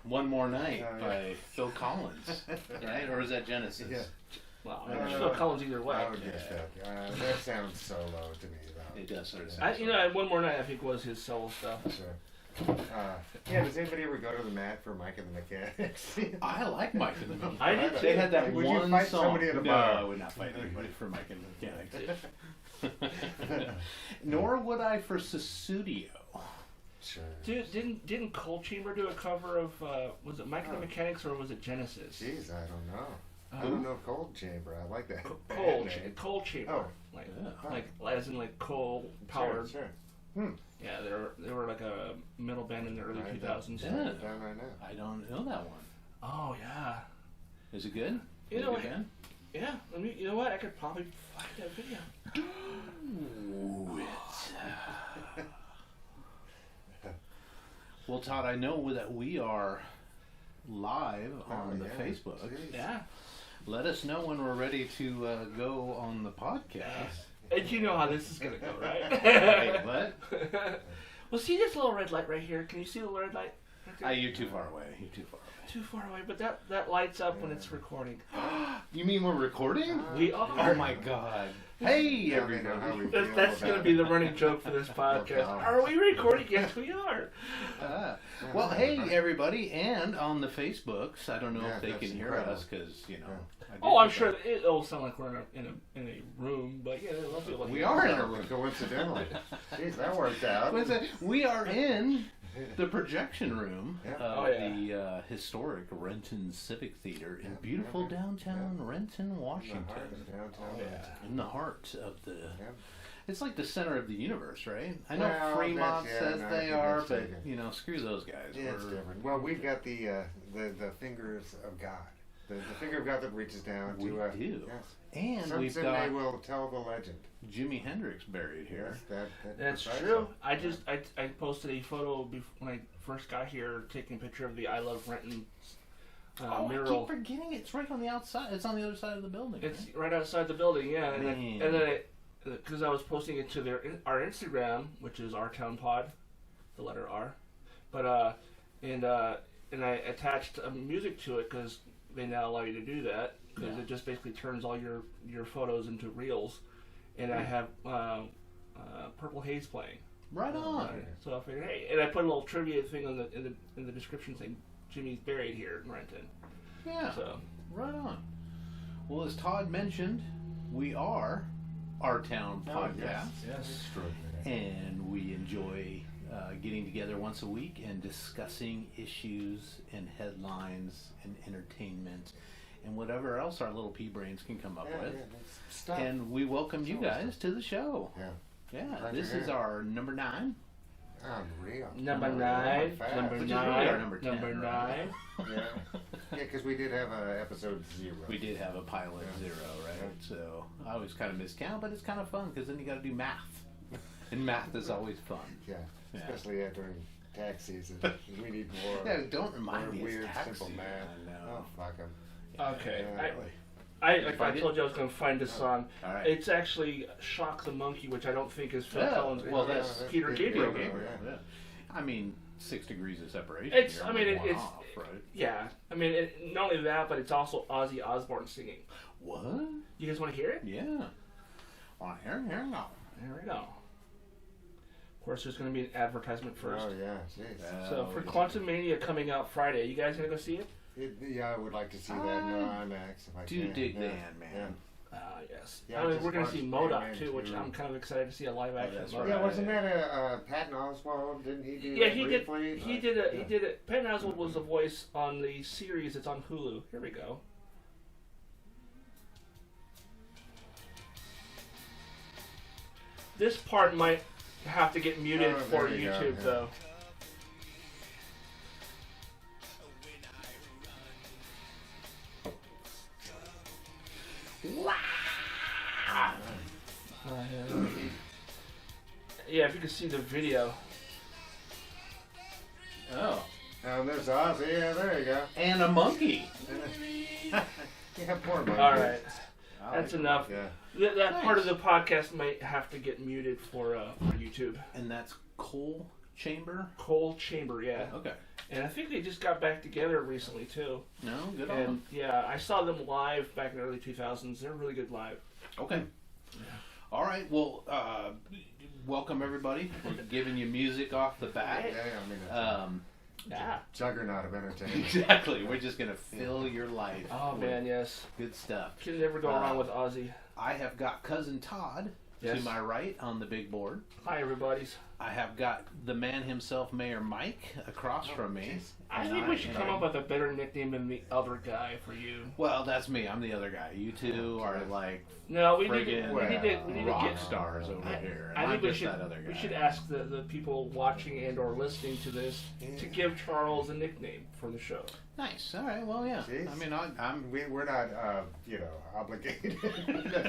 One More Night by Phil Collins, right? Or is that Genesis? Yeah. Well, Phil Collins either way. I would guess that. That sounds so low to me, though. It does sort of sound One More Night, I think, was his solo stuff. Sure. Does anybody ever go to the mat for Mike and the Mechanics? I like Mike and the Mechanics. I did too. They had that would one you fight song. Somebody at a No, bar? I would not fight anybody for Mike and the Mechanics. Nor would I for Susudio. Sure. Didn't Cold Chamber do a cover of was it Mike and the Mechanics or was it Genesis? Jeez, I don't know. I don't know Cold Chamber. I like that. Cold Chamber. Oh. Like as in like coal powered. Sure. Yeah, they were like a metal band in the early 2000s. Yeah. Down right now. I don't know that one. Oh yeah. Is it good? You know what? Yeah. You know what? I could probably find that video. Ooh, Well, Todd, I know that we are live on the Facebook. Jeez. Yeah. Let us know when we're ready to go on the podcast. And you know how this is gonna go, right? Wait, what? Well, see this little red light right here? Can you see the red light? Right You're too far away. You're too far away. Too far away, but that lights up when it's recording. You mean we're recording? We are. Oh my God! Hey, Now they know how we everybody! feel That's going to about be it. the running joke for this podcast. Are we recording? Yes, we are. Well, hey, everybody, and on the Facebooks. I don't know if they that's can hear incredible. us because I did Oh, I'm get sure that. it'll sound like we're in a room, but yeah, they'll be able to We hear are us. in a room. Coincidentally. Jeez, that worked out. We are in the projection room Yeah. of Oh, yeah. the historic Renton Civic Theater in beautiful downtown Renton, Washington. In the heart of the... It's like the center of the universe, right? I know Well, Fremont that's- says no, I they think are, that's but, taken. screw those guys. Yeah, it's different. Well, we've got the fingers of God. The finger of God that reaches down We to... do. Yes. And we've Someday got will tell the legend. Jimi Hendrix buried here. Yes, That's true. I posted a photo when I first got here, taking a picture of the I Love Renton I mural. keep forgetting it's right on the outside. It's on the other side of the building. It's right outside the building, yeah. And Man. then because I was posting it to our Instagram, which is Our Town Pod, the letter R, but and I attached music to it because they now allow you to do that because it just basically turns all your photos into reels, and I have Purple Haze playing. Right on. So I figured, hey, and I put a little trivia thing in the description saying Jimmy's buried here in Renton. Yeah. So right on. Well, as Todd mentioned, we are Our Town Podcast. yes. And we enjoy getting together once a week and discussing issues and headlines and entertainment and whatever else our little pea brains can come up with. Stuff. And we welcome you guys to the show. Yeah. Yeah, Glad this you're is here. our number 9. Unreal. Number 9. Fast. Number Which is 9. really our number 10, Number right? 9. Yeah, because we did have episode 0. We did have a pilot 0, right? So I always kind of miscount, but it's kind of fun because then you got to do math. And math is always fun. Yeah, Yeah. especially during tax season. We need more. Yeah, don't remind more me it's weird, tax simple season. math. I know. Oh, fuck them. Okay. Yeah. I find it? told you I was going to find this song. All right. It's actually Shock the Monkey, which I don't think is Phil Collins. Well, that's Peter Gabriel. Yeah. I mean, 6 degrees of separation. It's- here, I mean, one it's- off, right? Yeah. I mean, not only that, but it's also Ozzy Osbourne singing. What? You guys want to hear it? Yeah. Well, here we go. There we go. Of course, there's going to be an advertisement first. Oh, yeah, jeez. So for Quantum Mania coming out Friday, you guys going to go see it? Yeah, I would like to see that in IMAX if I Do can. dig yeah. Dan, man. Yes. Yeah, I mean, just we're going to see watched MODOK Ant-Man too, which 2. I'm kind of excited to see a live action. that's MODOK. right. Yeah, wasn't that a Patton Oswalt? Didn't he do Yeah, that he briefly? did. He did it. Patton Oswalt was the voice on the series that's on Hulu. Here we go. This part might have to get muted Oh, for there you go, YouTube, yeah. though. Yeah, if you could see the video. Oh. There's Ozzy. Yeah, there you go. And a monkey. Yeah, poor monkey. All right, that's enough. Yeah. That part of the podcast might have to get muted for YouTube. And that's Coal Chamber? Coal Chamber, yeah. Okay. And I think they just got back together recently too. No, good on And them. yeah, I saw them live back in the early 2000s. They're really good live. Okay. All right. Well, welcome everybody. We're giving you music off the bat. Yeah, I mean, Yeah. juggernaut of entertainment. Exactly. We're just gonna fill your life. Oh with man, yes. good stuff. Can never go wrong with Ozzy. I have got cousin Todd Yes. to my right on the big board. Hi, everybody's. I have got the man himself, Mayor Mike, across from me. jeez. I And think we should come am- up with a better nickname than the other guy for you. Well, that's me. I'm the other guy. You two are like No, we need friggin' to. We need to rock get. stars over I, here. I And think I'm we just should. that other guy. We should ask the people watching and or listening to this to give Charles a nickname for the show. Nice. All right. Well, yeah. Jeez. I mean, I'm. We're not, obligated.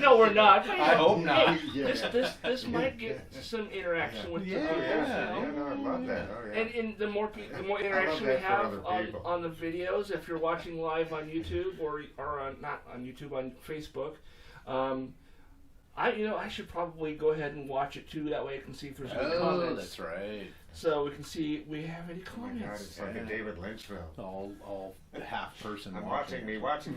No, we're not. But, you I know, hope not. hey, Yeah. This might get some interaction with the Yeah, people. yeah, you know? no, I love that. Oh, yeah. And the more the more I love interaction we that for have other people. on the videos, if you're watching live on YouTube or on, not on YouTube, on Facebook, I should probably go ahead and watch it too. That way I can see if there's any Oh, comments. that's right. So we can see if we have any Oh my God, comments. it's like a David Lynch film. All half person. I'm watching the watching.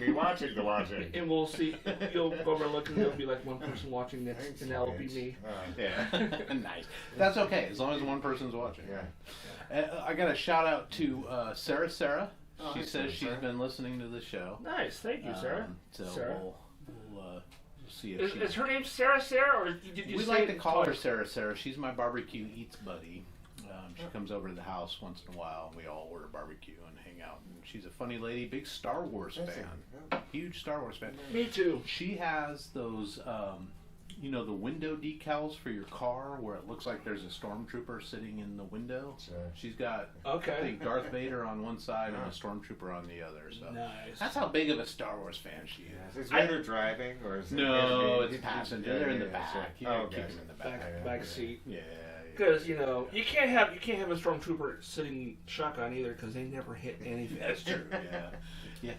And we'll see. You'll go over and look, and there'll be like one person watching next, Thanks, and that'll be bitch. me. Yeah. Nice. That's okay as long as one person's watching. Yeah. I got a shout out to Sarah. Oh, She hi, says she's Sarah. been listening to the show. Nice, thank you, Sarah. So Sarah. we'll see if Is her name Sarah, or did you we say like to it call her twice? Sarah. She's my barbecue eats buddy. She comes over to the house once in a while. And we all order barbecue and hang out. And she's a funny lady, big Star Wars That's fan, it. huge Star Wars fan. Me too. She has those, the window decals for your car where it looks like there's a stormtrooper sitting in the window. Sure. She's got, I Okay. think, Darth Vader on one side and a stormtrooper on the other. So Nice. that's how big of a Star Wars fan she is. Is Vader driving or is it? No, yeah, it's he- passenger. yeah, They're in the yeah, back. sure. You gotta Oh, keep gotcha. him in the back. Back seat. Yeah. Because you can't have a stormtrooper sitting shotgun either, because they never hit anything. That's true. Yeah.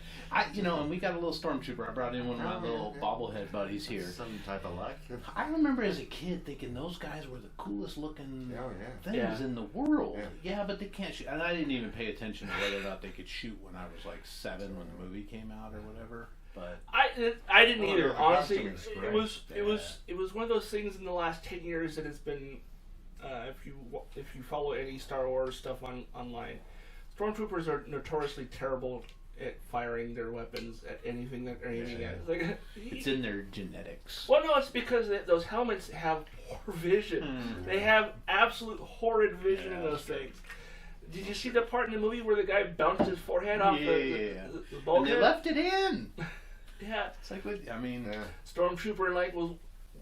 And we got a little stormtrooper. I brought in one of my little bobblehead buddies here. Some type of luck. I remember as a kid thinking those guys were the coolest looking Oh, yeah. things Yeah. in the world. Yeah. Yeah, but they can't shoot. And I didn't even pay attention to whether or not they could shoot when I was like 7 when the movie came out or whatever. But I didn't Oh, either. the Honestly, costuming's it great. was one of those things in the last 10 years that has been. If you follow any Star Wars stuff online, stormtroopers are notoriously terrible at firing their weapons at anything that they're aiming at. It's like, it's in their genetics. well, no, it's because those helmets have poor vision. They have absolute horrid vision in those things. Did you see the part in the movie where the guy bounced his forehead off the And they bulkhead? left it in. Yeah, It's like, I mean, Yeah. Stormtrooper was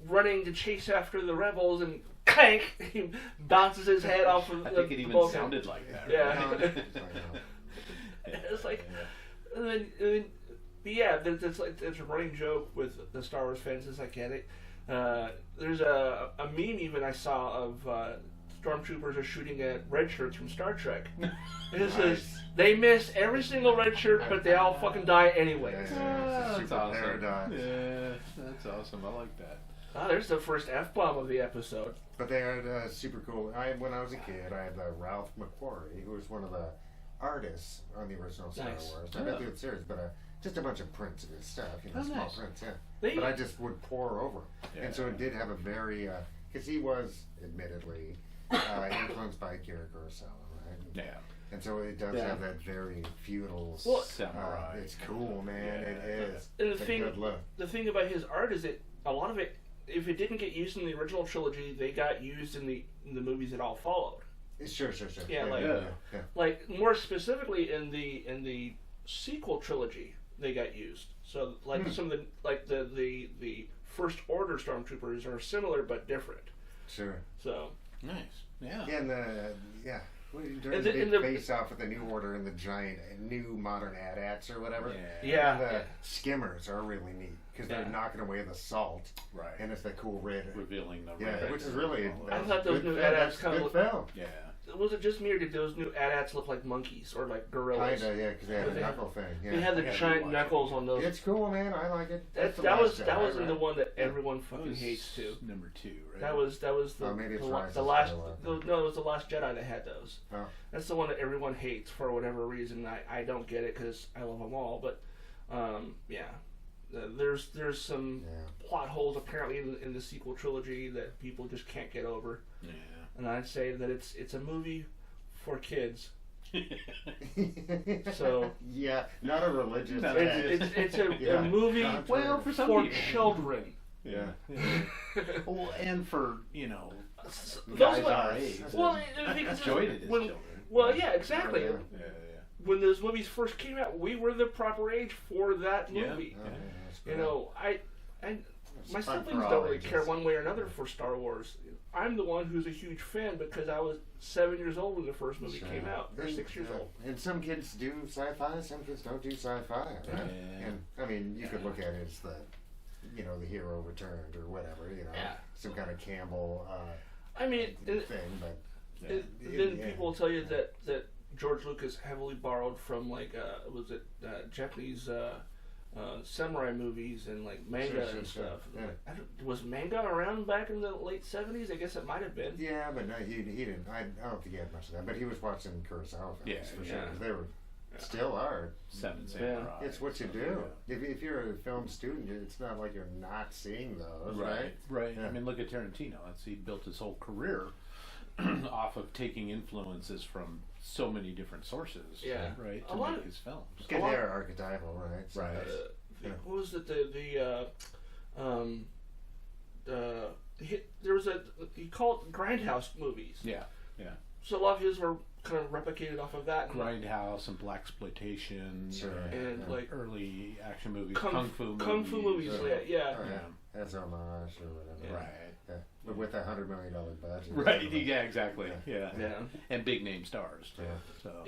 running to chase after the rebels and clank, he bounces his head off of I the think it even bulkhead. sounded like that. Yeah. Right? It's like, and then, but yeah, it's a running joke with the Star Wars fans as I get it. There's a meme even I saw of stormtroopers are shooting at red shirts from Star Trek. And it says they miss every single red shirt, but they all fucking die anyway. Yeah, Ah, it's a that's super awesome. paradox. Yeah, that's awesome. I like that. Oh, there's the first F-bomb of the episode. But they are super cool. When I was a kid, I had Ralph McQuarrie, who was one of the artists on the original Star Nice. Wars. I read through the series, but just a bunch of prints of his stuff, Oh, small nice. prints, yeah. They- But I just would pour over. Yeah. And so it did have a very, because he was, admittedly, influenced by Akira Kurosawa, right? Yeah. And so it does Yeah. have that very feudal. Well, Samurai. It's cool, man. It Yeah. is. And It's a good look. the thing about his art is that a lot of it, if it didn't get used in the original trilogy, they got used in the movies that all followed. Sure. Yeah, like- yeah. Like more specifically in the sequel trilogy, they got used. So like some of the First Order stormtroopers are similar but different. Sure. So Nice. Yeah. Yeah, and during And the the- big and the- face-off with the New Order and the giant new modern AT-ATs or whatever. yeah, And the yeah. skimmers are really neat because they're Yeah. knocking away the salt, Right. and it's that cool red. Revealing the Yeah, red. which is really. I thought those new AT-ATs that's kinda good look- film. Yeah. was it just me or did those new AT-ATs look like monkeys or like gorillas? Kinda, yeah, because they had a knuckle thing. Yeah. They had the I gotta giant rewatch knuckles it. on those. It's cool, man. I like it. That was the one that everyone fucking hates too. Number 2, right? That was the maybe it's the, Rise the of last Skywalker. no, it was the Last Jedi that had those. Oh. That's the one that everyone hates for whatever reason. I don't get it because I love them all, but yeah. There's some plot holes apparently in the sequel trilogy that people just can't get over. Yeah. And I'd say that it's a movie for kids. So yeah, not a religious. it's a movie Well, for some for people. children. Yeah. Well, and for, Those guys are- our age. Well, because Enjoyed it as when- children. Well, yeah, exactly. Yeah. Yeah, When those movies first came out, we were the proper age for that Yeah. movie. Oh, yeah, that's You great. know, It's my fun siblings for don't all really ages. care one way or another for Star Wars. I'm the one who's a huge fan because I was 7 years old when the first movie Sure. came out, or 6 years old. And some kids do sci-fi, some kids don't do sci-fi, right? Yeah. And I mean, you could look at it as the hero returned or whatever, Yeah. some kind of Campbell I mean, thing, but then people will tell you that George Lucas heavily borrowed from Japanese samurai movies and like manga Sure, and stuff. yeah. Was manga around back in the late 70s? I guess it might have been. Yeah, but no, he didn't. I don't think he had much of that. But he was watching Kurosawa films Yeah, for sure. yeah. 'Cause they were still are. Seven Yeah. Samurai. It's what you do. If you're a film student, it's not like you're not seeing those, right? Right. Yeah. I mean, look at Tarantino. He built his whole career off of taking influences from so many different sources. Yeah. Right. A To lot make of- his films. Because they're archetypal, right? So Right. that's- Yeah. What was it? There was he called it Grindhouse movies. Yeah. Yeah. So a lot of his were kind of replicated off of that. And Grindhouse and blaxploitation. Sure. And Yeah. like early action movies, kung fu movies. Sure. Yeah. Oh, yeah. That's homage or whatever. Right. Yeah. But with a $100 million budget. Right. Yeah. Exactly. Yeah. Yeah. Yeah. And big name stars too. Yeah. So.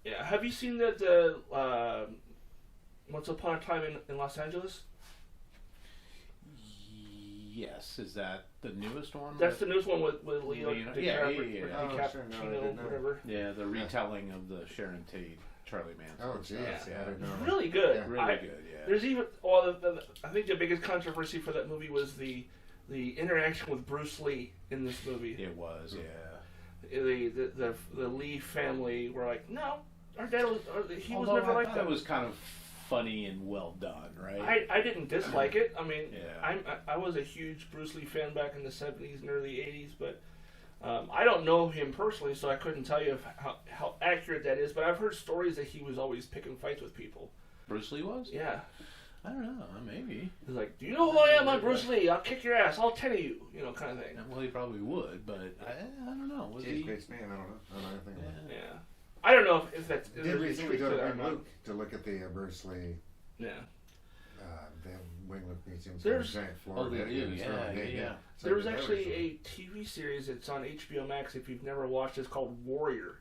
Yeah. Have you seen that Once Upon a Time in Los Angeles? Yes. Is that the newest one? That's the newest one with Leo Leonardo- yeah. Oh, sure, no, I didn't know. whatever. Yeah, the retelling of the Sharon Tate, Charlie Manson. Oh, geez. Yeah. I didn't know. Really good. Yeah. Really good. Yeah. There's even I think the biggest controversy for that movie was the interaction with Bruce Lee in this movie. It was. Yeah. The Lee family were like, no, our dad was. He was Although never I like thought that. it was kind of funny and well done, right? I didn't dislike it. I mean, Yeah. I was a huge Bruce Lee fan back in the 70s and early 80s, but I don't know him personally, so I couldn't tell you how accurate that is. But I've heard stories that he was always picking fights with people. Bruce Lee was? Yeah. I don't know. Maybe. He's like, do you know who I am? I'm Bruce Lee. I'll kick your ass. All 10 of you. Kind of thing. Well, he probably would, but I don't know. Was Geez, he? great man. I don't know anything about it. Yeah. I don't know if that's. Did recently go to that or Wing not. Luke to look at the Bruce Lee, Yeah. the Wing Luke Museum's There's- giant floor. Oh, they do. It's really Yeah, big, yeah. So There was that actually really- a TV series that's on HBO Max. If you've never watched, it's called Warrior,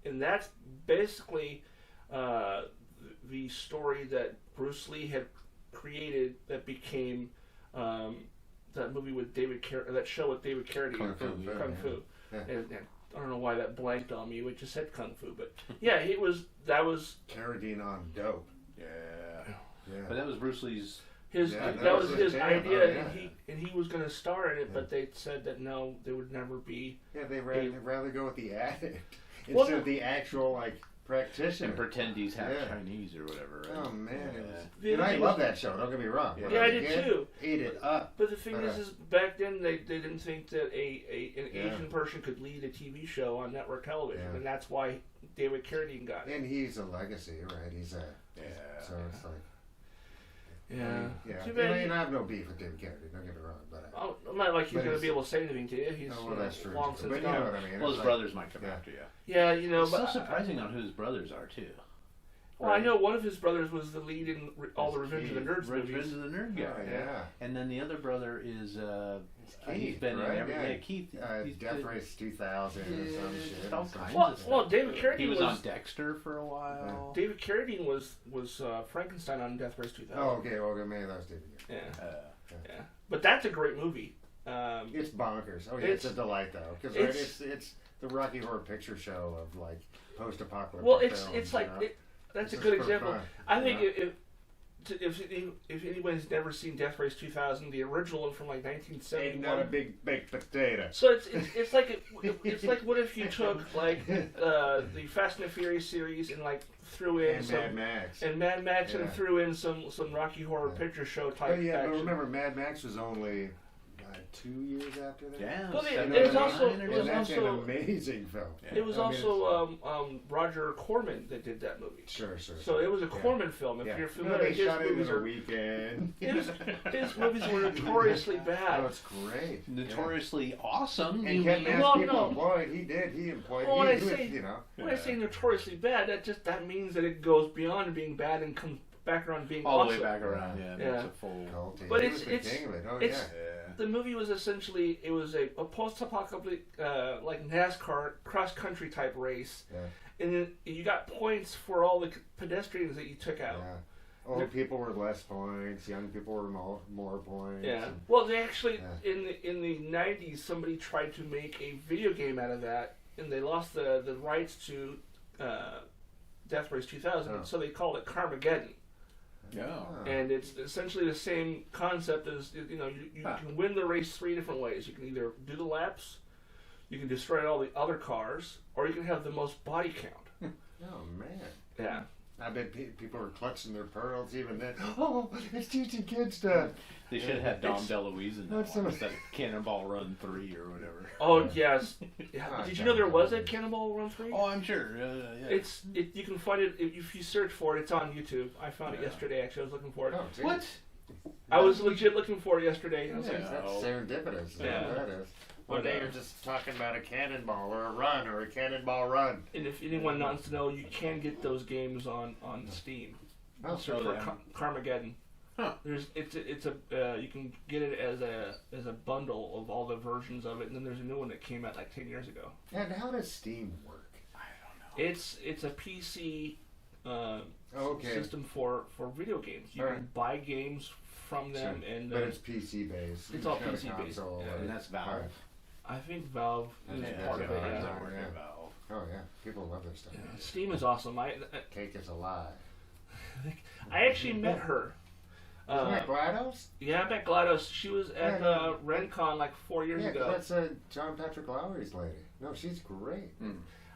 and that's basically the story that Bruce Lee had created that became that movie with that show with David Carradine, Kung Fu, Kung Fu. Yeah. And I don't know why that blanked on me. It just said Kung Fu, but yeah, that was Carradine on dope. Yeah. Yeah. But that was Bruce Lee's. his. Yeah, that, that was was his his idea, jam. Oh, yeah. and he was going to star in it, Yeah. but they said that no, they would never be. Yeah, they'd rather go with the addict Well, instead of the actual practitioner. And pretend he's half Yeah. Chinese or whatever. Right? Oh man, it was, The and I thing love was- that show. Don't get me wrong. When Yeah, was I a did kid, too. Ate it up. But the thing But, is back then they didn't think that an Yeah. Asian person could lead a TV show on network television, Yeah. and that's why David Carradine got it. And he's a legacy, right? He's a. Yeah. So it's like. Yeah. Yeah. Too bad. And I have no beef with David Carradine. Don't get me wrong, but. I'm not like he's But going to it's- be able to say anything to you. He's Oh, well, that's true. long But since you gone. know what I mean. Well, It's his like- brothers might come yeah. after you. Yeah, It's but so surprising on who his brothers are too. Well, I know one of his brothers was the lead in all the It's Revenge of the Keith. Nerds Revenge movies. of the Nerd guy. Oh, yeah. And then the other brother is he's Keith, been right? in every. Yeah. Yeah, Keith. he's Death been- Race 2000 or some Yeah, shit. all Some- kinds Well, of stuff. well, David Carradine He was was on Dexter for a while. David Carradine was Frankenstein on Death Race 2000. Oh, okay. Well, maybe that was David. Yeah, Yeah. yeah. But that's a great movie. It's bonkers. Oh yeah, it's a delight though, because it's the Rocky Horror Picture Show of like post-apocalyptic. Well, films, it's like that's a It's good just for example. fun, I think you if anybody's never seen Death Race 2000, the original one from like Ain't 1971. not a big baked potato. So it's like it's like what if you took like the Fast and the Furious series and like threw in And some Mad Max. and Yeah. threw in some Rocky Horror Picture Show type. But yeah, action. but remember, Mad Max was only 2 years after that. Yeah. Well, it 79 was also- or it And was that's something. an also- amazing film. It was I mean, also Roger Corman that did that movie. Sure. So it was a Yeah. Corman film. If Yeah. you're No, familiar, they his shot it movies in a are weekend. his movies were notoriously bad. Oh, it's great. Notoriously awesome. And you kept mean? mass Well, people no. employed. He did. He employed. Well, when he I was, say- you know. When I say notoriously bad, that means that it goes beyond being bad and comes back around being All the awesome. way back around. Yeah. Yeah. It's a full. Culty. But He it's- was the it's- king of it. Oh it's- yeah. Yeah. The movie was essentially a post-apocalyptic like NASCAR cross-country type race, Yeah. and then you got points for all the pedestrians that you took out. Yeah. Old people were less points. Young people were more points. Yeah. and- Well, they actually Yeah. in the 90s somebody tried to make a video game out of that, and they lost the rights to Death Race 2000, Oh. so they called it Carmageddon. Yeah. Oh. And it's essentially the same concept as you can win the race 3 different ways. You can either do the laps, you can destroy all the other cars, or you can have the most body count. Oh man. Yeah. I bet people were clutching their pearls even then. Oh, it's teaching kids to. They should have had Dom It's- DeLuise in That's that one some- instead of Cannonball Run 3 or whatever. Oh yes. Yeah. Ah, Did you know there was a Cannonball. Cannonball Run 3? Oh, I'm sure. Yeah. You can find it if you search for it. It's on YouTube. I found it Yeah. yesterday. Actually, I was looking for it. Oh, gee. What? I was legit looking for it yesterday. I was like, Yeah. That's serendipitous. Yeah. Yeah. That is. One But, day you're just talking about a cannonball or a run or a cannonball run. and if anyone wants to know, you can get those games on Steam. Oh, Search so for Carmageddon. Huh. It's a you can get it as a bundle of all the versions of it, and then there's a new one that came out like 10 years ago. And how does Steam work? I don't know. It's a PC Okay. system for video games. You Alright. can buy games from them, Sure. and But it's PC based. it's all not a PC based. console Yeah. or- And that's Valve. Alright. I think Valve is Yeah, part of it. Valve, Yeah. that work yeah. at Valve. Oh yeah, people love their stuff. Yeah, Steam is awesome. I Cake is alive. actually met her. Isn't that GLaDOS? Yeah, I met GLaDOS. She was at Yeah. Renton like 4 years Yeah, ago. that's John Patrick Lowry's lady. No, she's great.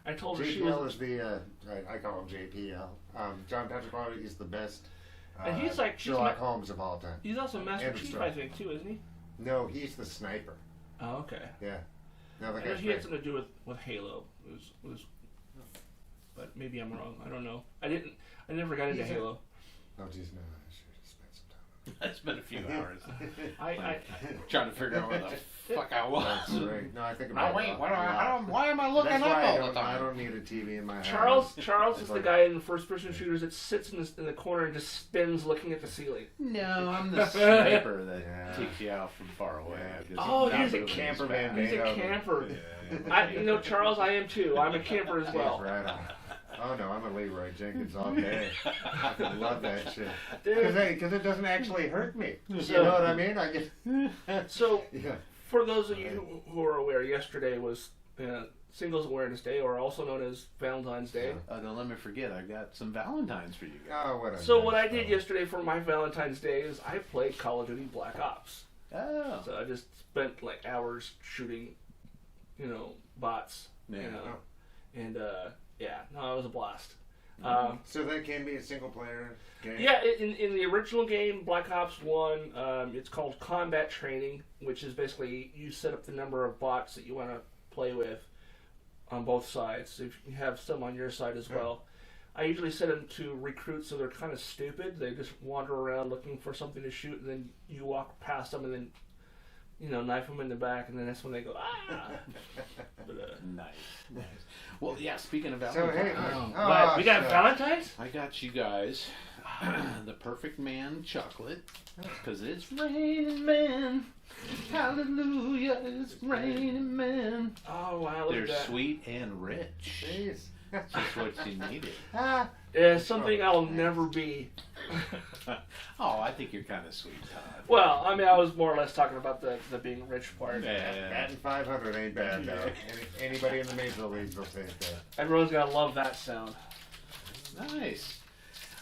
I told her she JPL was. is the I call him JPL. John Patrick Lowry is the best. And he's like- he's Sherlock ma- Holmes of all time. He's also Master End of Chief, story. I think, too, isn't he? No, he's the sniper. Oh, okay. Yeah. No, I that know guy's he had great. something to do with Halo. It was, but maybe I'm wrong. I don't know. I never got into He's a- Halo. Oh, geez, no, I should have spent some time. It's been a few hours I trying to figure out where the fuck I was. That's right. No, I think about it a lot. why am I looking That's up why all the I time? don't need a TV in my house. Charles is It's the like- guy in the first-person shooters that sits in the corner and just spins, looking at the ceiling. No, I'm the sniper that Yeah. takes you out from far away. Yeah. Just Oh, not he's a moving as camperman, fast. He's a Made of- camper. Yeah. Charles, I am too. I'm a camper as well. Right on. Oh no, I'm a Leroy Jenkins all day. I love that shit. Dude. Because it doesn't actually hurt me. You So- know what I mean? I get. So, Yeah. for those of you who are aware, yesterday was Singles Awareness Day, or also known as Valentine's Day. Oh, don't let me forget. I got some Valentines for you guys. Oh, what a So nice what I did fellow. yesterday for my Valentine's Day is I played Call of Duty Black Ops. Oh. So I just spent like hours shooting, bots. Yeah. And yeah, no, it was a blast. So that can be a single player game? Yeah, in the original game, Black Ops 1, it's called combat training, which is basically you set up the number of bots that you want to play with on both sides. So if you have some on your side as well. I usually set them to recruit, so they're kind of stupid. They just wander around looking for something to shoot, and then you walk past them and then, knife them in the back, and then that's when they go, ah! But, Nice. Well, yeah, speaking of So, Valentine's, hey, What, we got shucks. Valentine's? I got you guys the Perfect Man chocolate because it's raining men. Hallelujah, it's raining men. Oh, wow, look They're at that. sweet and rich. Jeez. Just what she needed. It's something I'll never be. Oh, I think you're kind of sweet, Todd. Well, I mean, I was more or less talking about the being rich part. Batting 500 ain't bad though. Anybody in the major leagues will take that. Everyone's gonna love that sound. Nice.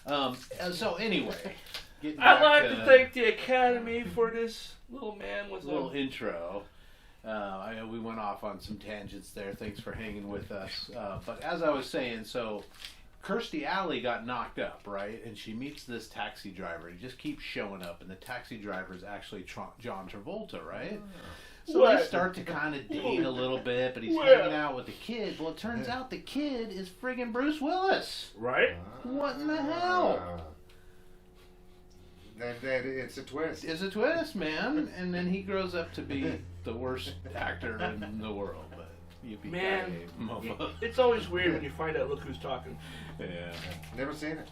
So anyway, getting I'd back like to thank the Academy for this little man with a little intro. I know we went off on some tangents there. Thanks for hanging with us. But as I was saying, so Kirstie Alley got knocked up, right? And she meets this taxi driver. He just keeps showing up, and the taxi driver is actually John Travolta, right? So What? they start to kind of date a little bit, but he's hanging out with the kid. Well, it turns out the kid is friggin' Bruce Willis. Right? What in the hell? That it's a twist. It's a twist, man. And then he grows up to be the worst actor in the world. But yippee Man, mofo. it's always weird when you find out, look who's talking. Yeah. Never seen it.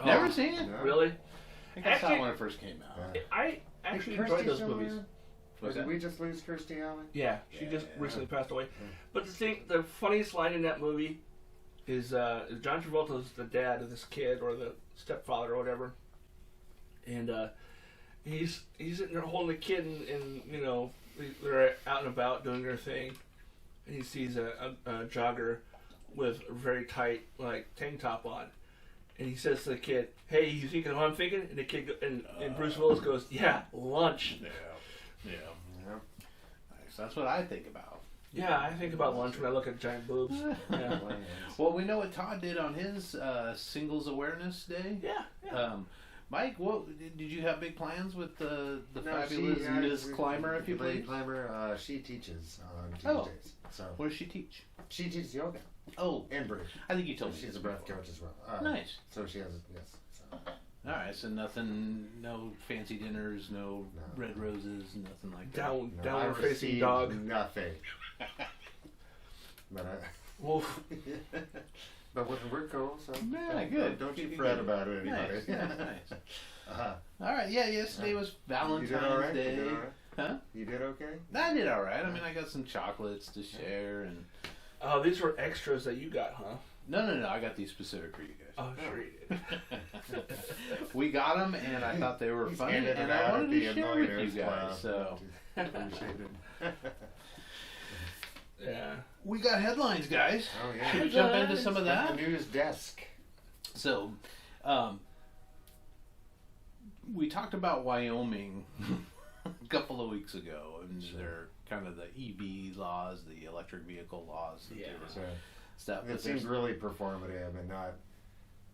Never seen it? No. Really? I think I saw it when it first came out. I actually Is enjoyed Kirstie those still movies. around? What's Did that? we just lose Kirstie Alley? Yeah, she just Yeah. recently passed away. But the funniest line in that movie is John Travolta's the dad of this kid, or the stepfather or whatever, and he's sitting there holding the kid, and you know they're out and about doing their thing, and he sees a jogger with a very tight like tank top on, and he says to the kid, "Hey, you thinking of what I'm thinking?" And the kid and Bruce Willis goes, "Yeah, lunch." Yeah. Yeah. Yeah. Nice. That's what I think about. Yeah, I think about lunch when I look at giant boobs. Yeah, Well, we know what Todd did on his Singles Awareness Day. yeah. Mike, what did you have big plans with the No, fabulous Ms. Clymer, if you Lady please? Clymer, she teaches on Oh. Tuesdays. So What does she teach? she teaches yoga Oh, and British. I think you told me. She's this a breath before. coach as well. Nice. So she has, yes. So. All right, so nothing, no fancy dinners, no red roses, nothing like that. Down, No, downward I facing received dog. nothing. But Wolf. but we're cool. So Yeah, good. Don't you Good, fret good. about it, anybody. Nice, yeah, nice. Uh-huh. All right, yeah, yesterday was Valentine's You did all right. Day. You did all right. Huh? You did okay. I did all right. I mean, I got some chocolates to share, and Oh, these were extras that you got, huh? no, I got these specific for you guys. Oh, sure you did. We got them, and I thought they were He's funny, handed and it I out wanted at to the share with you Millionaires guys. Club. So Appreciate it. Yeah. we got headlines, guys. Oh Should we yeah. jump into some of The that? news desk. So, we talked about Wyoming a couple of weeks ago, and they're kind of the EV laws, the electric vehicle laws. That Yeah. they were So stuff. it But seems there's- really performative and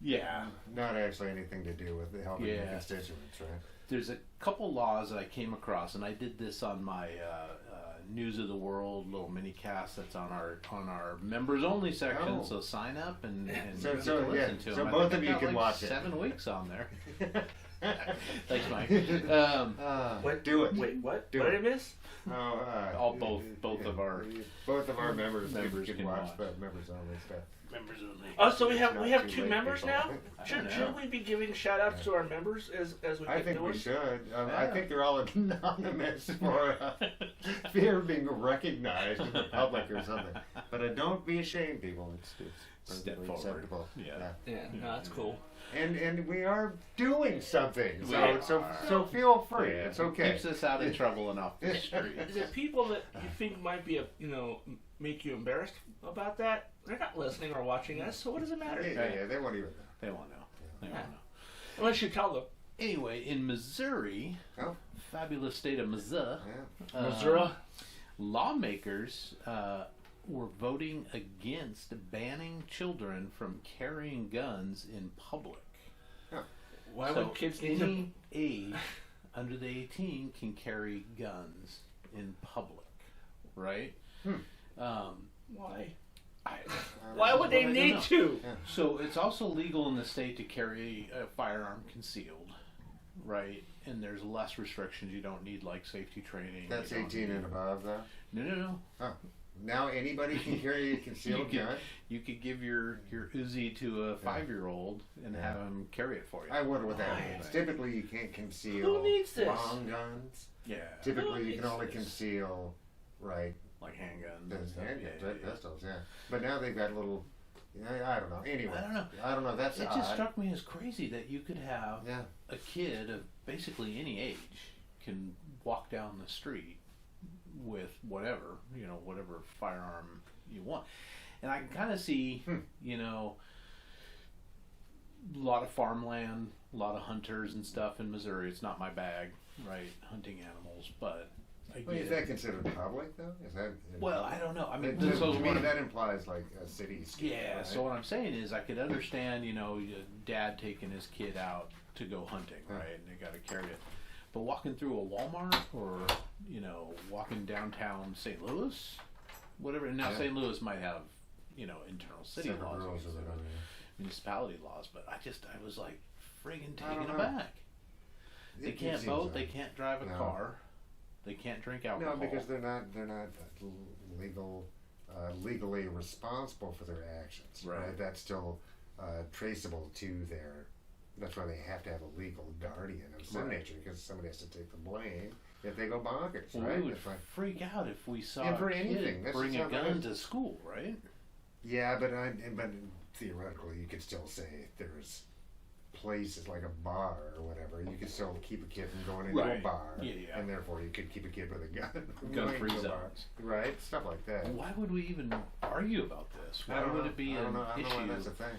yeah. not actually anything to do with helping the Yeah. constituents, right? There's a couple laws that I came across, and I did this on my News of the World little mini cast that's on our members only section. Oh. So sign up and So- you get so, to listen yeah, to so them. I both think of you I've got can like watch it. 7 weeks on there. Thanks, Mike. What? Do it. Wait, what? Do What it. did I miss? All both of our both of our members can can watch watch. the members only stuff. members only. Oh, so we It's have not too two late, members people. now? I Shouldn't don't know. we be giving shout outs to our members as we I keep think doing? we should. I Yeah. think they're all anonymous for fear of being recognized in the public or something. But don't be ashamed, people. It's Step perfectly forward. acceptable. Yeah. Yeah, no, that's cool. And we are doing something. We So are. so feel free. Yeah, It's okay. Keeps us out of trouble and off the street. Is it people that you think might be, make you embarrassed about that? They're not listening or watching us, so what does it matter? Yeah, they won't even know. They won't know. They won't know. Unless you tell them. Anyway, in Missouri, Oh. fabulous state of Missouri, Yeah. Missouri? lawmakers were voting against banning children from carrying guns in public. Why So would kids need to... any age under the 18 can carry guns in public, right? Why? I, Why would they I don't need know. to? So it's also legal in the state to carry a firearm concealed, right? And there's less restrictions. You don't need like safety training. That's You don't 18 need- and above, though. No. Oh. Now anybody can carry a concealed gun? You could give your Uzi to a 5-year-old and have him carry it for you. I wonder what that Why? means. Typically, you can't conceal Who needs this? long guns. Yeah, Typically, you needs can only this? conceal, right, like handguns. those and stuff. handguns, Yeah, right, pistols, yeah. But now they've got little I don't know. Anyway, I don't know. That's It odd. just struck me as crazy that you could have Yeah. a kid of basically any age can walk down the street with whatever, whatever firearm you want. And I can kind of see, a lot of farmland, a lot of hunters and stuff in Missouri. It's not my bag, right? Hunting animals, but I Well, get is it. that considered public though? Is that? Well, I don't know. I mean, to me, what that implies like a city. yeah, right? so what I'm saying is I could understand, your dad taking his kid out to go hunting, Yeah. right? And they got to carry it. But walking through a Walmart or, walking downtown St. Louis, whatever. And now Yeah. St. Louis might have, internal city Separate laws, rules or whatever. municipality laws, but I was like friggin' I don't taken know. aback. They It can't seems vote, odd. they can't drive a No. car, they can't drink alcohol. No, because they're not legally responsible for their actions. Right. That's still traceable to their. That's why they have to have a legal guardian of some Right. nature, because somebody has to take the blame if they go bonkers, Well, right? we would It's like, freak out if we saw And for a kid anything, that's bring a just how gun it to school, right? yeah, but theoretically, you could still say if there's places like a bar or whatever, you could still keep a kid from going into a Right. bar, Yeah. and therefore you could keep a kid with a gun from Gun-free going to a bar. zones. Right? Stuff like that. Why would we even argue about this? Why I don't would know. it be I don't an know. I don't know why that's issue? a thing.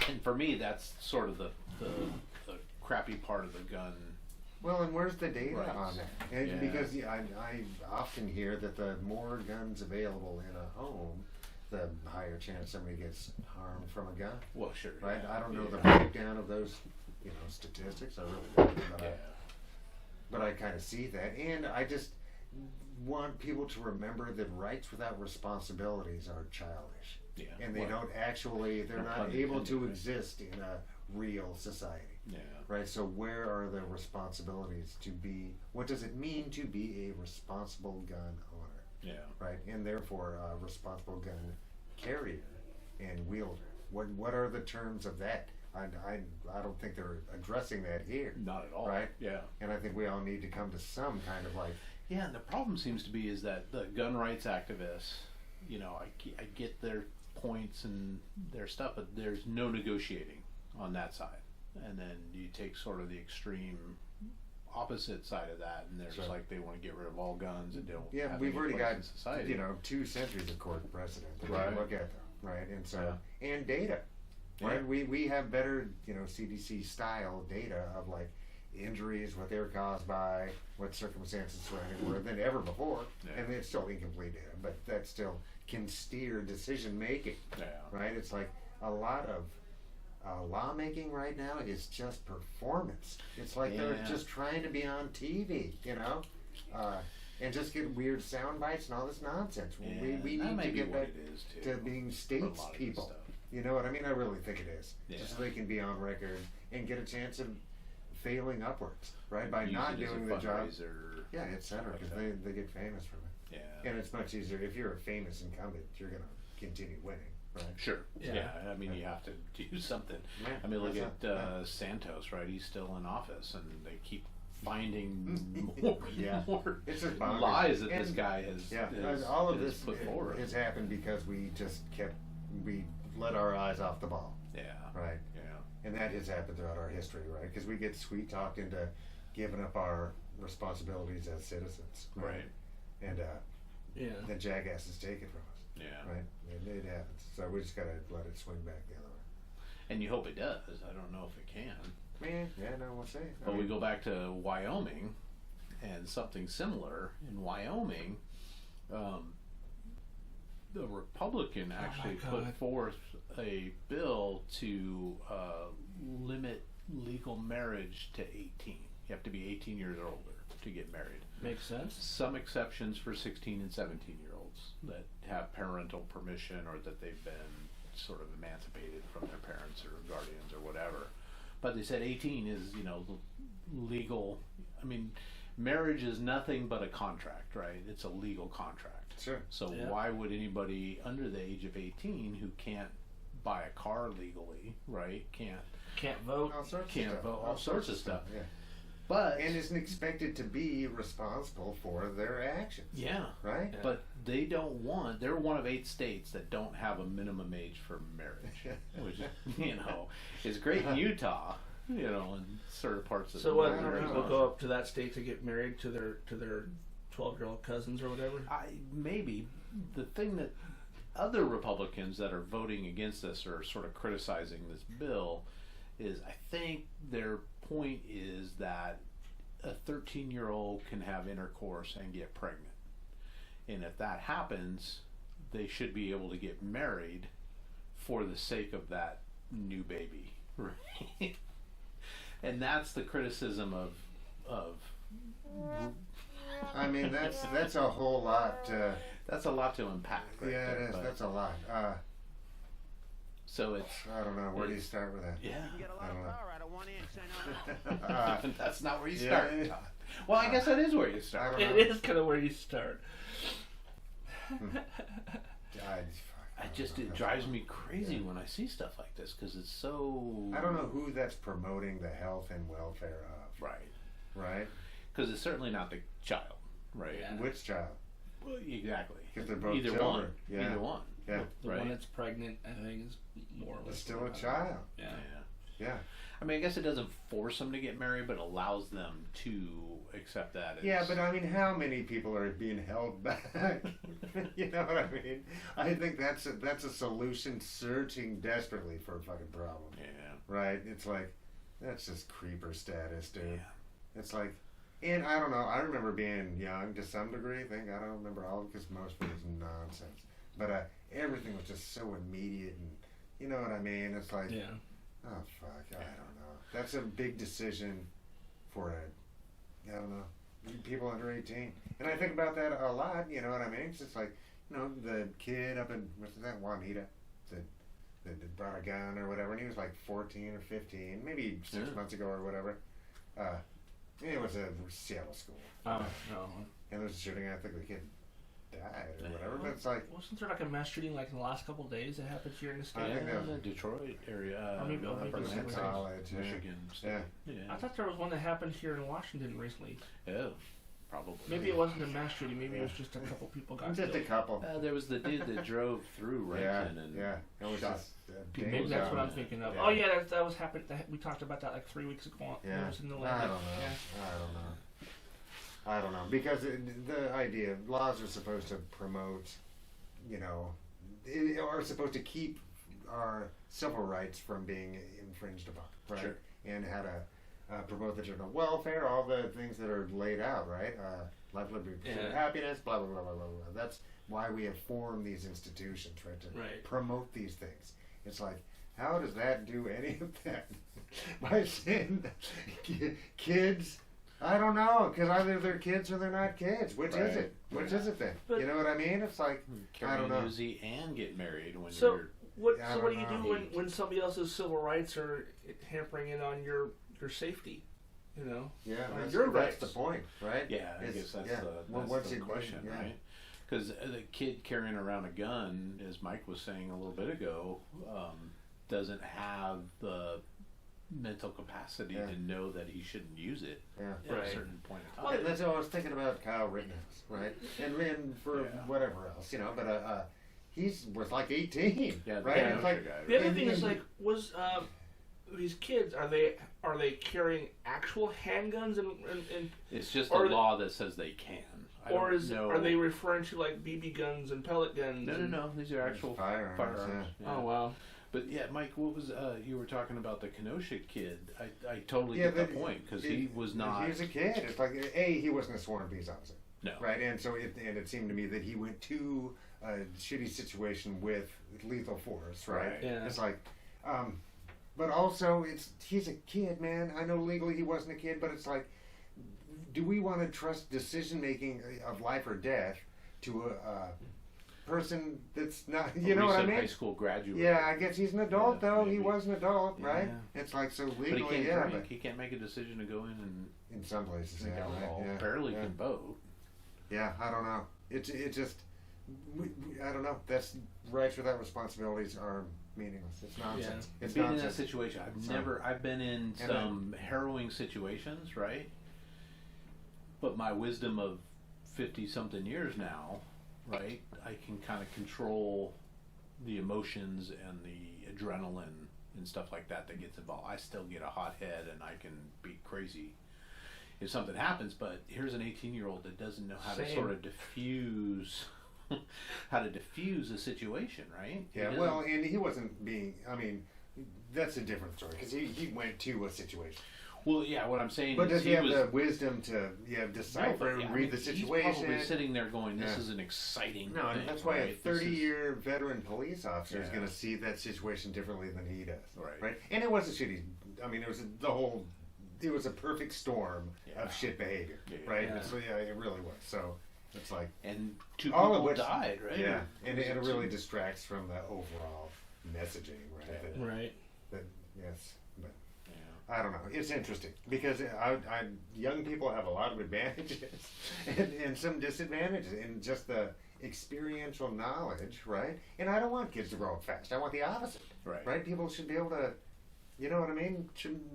And for me, that's sort of the crappy part of the gun. Well, and where's the data Right. on that? And Yeah. because I often hear that the more guns available in a home, the higher chance somebody gets harmed from a gun. Well, sure. Right? yeah, I don't know the yeah. breakdown of those, statistics. I really don't. Yeah. But I kind of see that, and I just want people to remember that rights without responsibilities are childish, Yeah. and they well, don't actually. They're no not pun able intended, to right? exist in a real society. Yeah. Right, so where are the responsibilities to be, what does it mean to be a responsible gun owner, Yeah. right? And therefore a responsible gun carrier and wielder. What are the terms of that? I don't think they're addressing that here, Not at all. Right. Yeah. and I think we all need to come to some kind of like, Yeah, and the problem seems to be is that the gun rights activists, I get their points and their stuff, but there's no negotiating on that side. And then you take sort of the extreme opposite side of that, and they're just Sure. like they want to get rid of all guns and don't. yeah, have we've any already place got, in society. 2 centuries of court precedent that we Right. look at them, right? And so, and data, right? Yeah. We have better, CDC style data of like injuries, what they were caused by, what circumstances surrounding were than ever before. Yeah. And it's still incomplete data, but that still can steer decision making, Yeah. right? It's like a lot of lawmaking right now is just performance. It's like they're Yeah. just trying to be on TV, and just get weird sound bites and all this nonsense. Yeah, We that need may to be get what back it is too. to being for a lot of this statespeople. stuff. You know what I mean? I really think it is. Yeah. Just so they can be on record and get a chance of failing upwards, right? By Use not it as a doing the job. fundraiser. Yeah, et cetera, because Okay. they get famous from it. Yeah. And it's much easier. If you're a famous incumbent, you're going to continue winning, right? Sure. Yeah. Yeah. I mean, you have to do something. Yeah, I mean, look that's at it. Santos, right? He's still in office, and they keep finding more, Yeah. more It's just bonkers. lies that this And- guy has. Yeah, has all of has this put forward. has happened because we let our eyes off the ball, Yeah. right? Yeah. And that has happened throughout our history, right? Because we get sweet talked into giving up our responsibilities as citizens, Right. And Yeah. the jackasses take it from us, Yeah. right? And it happens. So we just gotta let it swing back the other way. And you hope it does. I don't know if it can. Man, yeah, no, we'll see. But we go back to Wyoming, and something similar in Wyoming. The Republican actually my put God. forth a bill to limit legal marriage to 18. You have to be 18 years or older to get married. Makes sense. Some exceptions for 16 and 17-year-olds that have parental permission or that they've been sort of emancipated from their parents or guardians or whatever. But they said 18 is, legal. I mean, marriage is nothing but a contract, right? It's a legal contract. Sure. So Yeah. why would anybody under the age of 18 who can't buy a car legally, right? Can't Can't vote. All sorts Can't of stuff. vote, all sorts of stuff. Yeah. But and isn't expected to be responsible for their actions. yeah, Right? Yeah. but they don't want. They're one of 8 states that don't have a minimum age for marriage, which is great in Utah. And certain parts of So what? I don't People know. go up to that state to get married to their 12-year-old cousins or whatever. Maybe the thing that other Republicans that are voting against this or sort of criticizing this bill is, I think their point is that a 13-year-old can have intercourse and get pregnant, and if that happens, they should be able to get married for the sake of that new baby, right? And that's the criticism of. I mean, that's a whole lot. That's a lot to unpack. Right Yeah, there, it is. but- That's a lot. So it's. I don't know. Where do you start with that? Yeah. You get a lot I of don't know. power out of 1 inch, I know. That's not where you yeah, start. it- Todd. Well, I guess that is where you I start. don't know. It is kind of where you start. It drives me crazy when I see stuff like this because it's so. I don't know who that's promoting the health and welfare of. Right. Right? Because it's certainly not the child. Right. Yeah. Which child? Well, exactly. 'Cause they're both either children. one. Yeah. Either one. Yeah. The Right. one that's pregnant, I think, is more or less. It's still a child. Yeah. Yeah. I mean, I guess it doesn't force them to get married, but allows them to accept that. Yeah, but I mean, how many people are being held back? You know what I mean? I think that's a solution searching desperately for a fucking problem. Yeah. Right? It's like, that's just creeper status, dude. Yeah. It's like, and I don't know, I remember being young to some degree, I don't remember all because most of it was nonsense. But everything was just so immediate and, you know what I mean? It's like, Yeah. oh fuck, I don't know. That's a big decision for I don't know, people under 18. And I think about that a lot, you know what I mean? It's just like, the kid up in, what's that, Juanita, that brought a gun or whatever, and he was like 14 or 15, maybe 6 months ago or whatever. It was a Seattle school. Oh, no. And there was a shooting, I think the kid died or whatever, but it's like, Wasn't there like a mass shooting like in the last couple of days that happened here in the state? I think Yeah, that in was- the Detroit area. Or maybe- or maybe from it was that Michigan. college, yeah. Michigan. State. Yeah. Yeah. I thought there was one that happened here in Washington recently. Oh, probably. Maybe it wasn't a mass shooting. Maybe it was just a couple people got Just a killed. couple. There was the dude that drove through Yeah, Renton and yeah. It was shot just people Maybe that's what down. I'm thinking of. Yeah. Oh yeah, that was happened. We talked about that like 3 weeks ago. It Yeah. was in the I don't know. Yeah. I don't know. Because the idea, laws are supposed to promote, are supposed to keep our civil rights from being infringed upon, right? Sure. And how to promote the general welfare, all the things that are laid out, right? Life, liberty, pursuit of Yeah. happiness, blah, blah, blah, blah, blah, blah. That's why we have formed these institutions, right? To Right. promote these things. It's like, how does that do any of that? By saying that kids, I don't know, because either they're kids or they're not kids. Which is Right. it? Which is it then? But- You know what I mean? It's like, I carry don't a know. Uzi and get married when So you're. what? Yeah, I So what do don't you know. do when somebody else's civil rights are hampering in on your safety? Yeah, on that's, your that's rights. the point, right? Yeah, I It's- guess that's yeah. Well, the once you- question, yeah. right? Because the kid carrying around a gun, as Mike was saying a little bit ago, doesn't have the mental capacity Yeah. to know that he shouldn't use it Yeah. at a Right. certain point in time. Well, that's what I was thinking about Kyle Rittenhouse, right? And for Yeah. whatever else, but was like 18, Yeah, the right? Kenosha It's like, guy, The other And- thing is and- like, was these kids are they carrying actual handguns and It's just or a the- law that says they can. I or don't is know. are they referring to like BB guns and pellet guns? No. and- These are actual firearms, firearms. Oh wow. But yeah, Mike, what was you were talking about the Kenosha kid? I totally Yeah, get the but point because he was not. He was a kid. It's like he wasn't a sworn peace officer, No. right? And so it seemed to me that he went to a shitty situation with lethal force, right? Right. Yeah. It's like, but also he's a kid, man. I know legally he wasn't a kid, but it's like, do we want to trust decision making of life or death to a person that's not? A You know what I recent mean? high school graduate. Yeah, I guess he's an adult Yeah, though. He maybe. was an adult, right? Yeah. It's like so But he legally, can't yeah, drink. but He can't make a decision to go in and in some places, drink yeah, alcohol. right, yeah, Barely yeah. can vote. Yeah, I don't know. It just I don't know. That's rights without responsibilities are meaningless. It's nonsense. It's Being in that nonsense. situation, I've been in And some harrowing situations, right? But my wisdom of 50-something years now, right? I can kind of control the emotions and the adrenaline and stuff like that gets involved. I still get a hot head and I can be crazy if something happens, but here's an 18-year-old that doesn't know how to Same. sort of diffuse how to diffuse a situation, right? He Yeah, doesn't- well, and he wasn't being. I mean, that's a different story because he went to a situation. well, yeah, what I'm saying But is does he he have was the wisdom to decipher but, and yeah, I read mean, the He's situation? probably sitting there going, "This Yeah. is an exciting No, thing." and that's why a right? This is- 30-year veteran police officer is Yeah. going to see that situation differently than he does. Right. And it was a shitty. I mean, it was it was a perfect storm Yeah. of shit behavior. Yeah. Right. Yeah. So yeah, it really was. So it's like and two all people of which died, right? Yeah, and it was really two- distracts from the overall messaging, right? Yeah. That, Right. that yes, but. Yeah. I don't know. It's interesting because young people have a lot of advantages and some disadvantages in just the experiential knowledge, right? And I don't want kids to grow up fast. I want the opposite, Right. right? People should be able to, you know what I mean?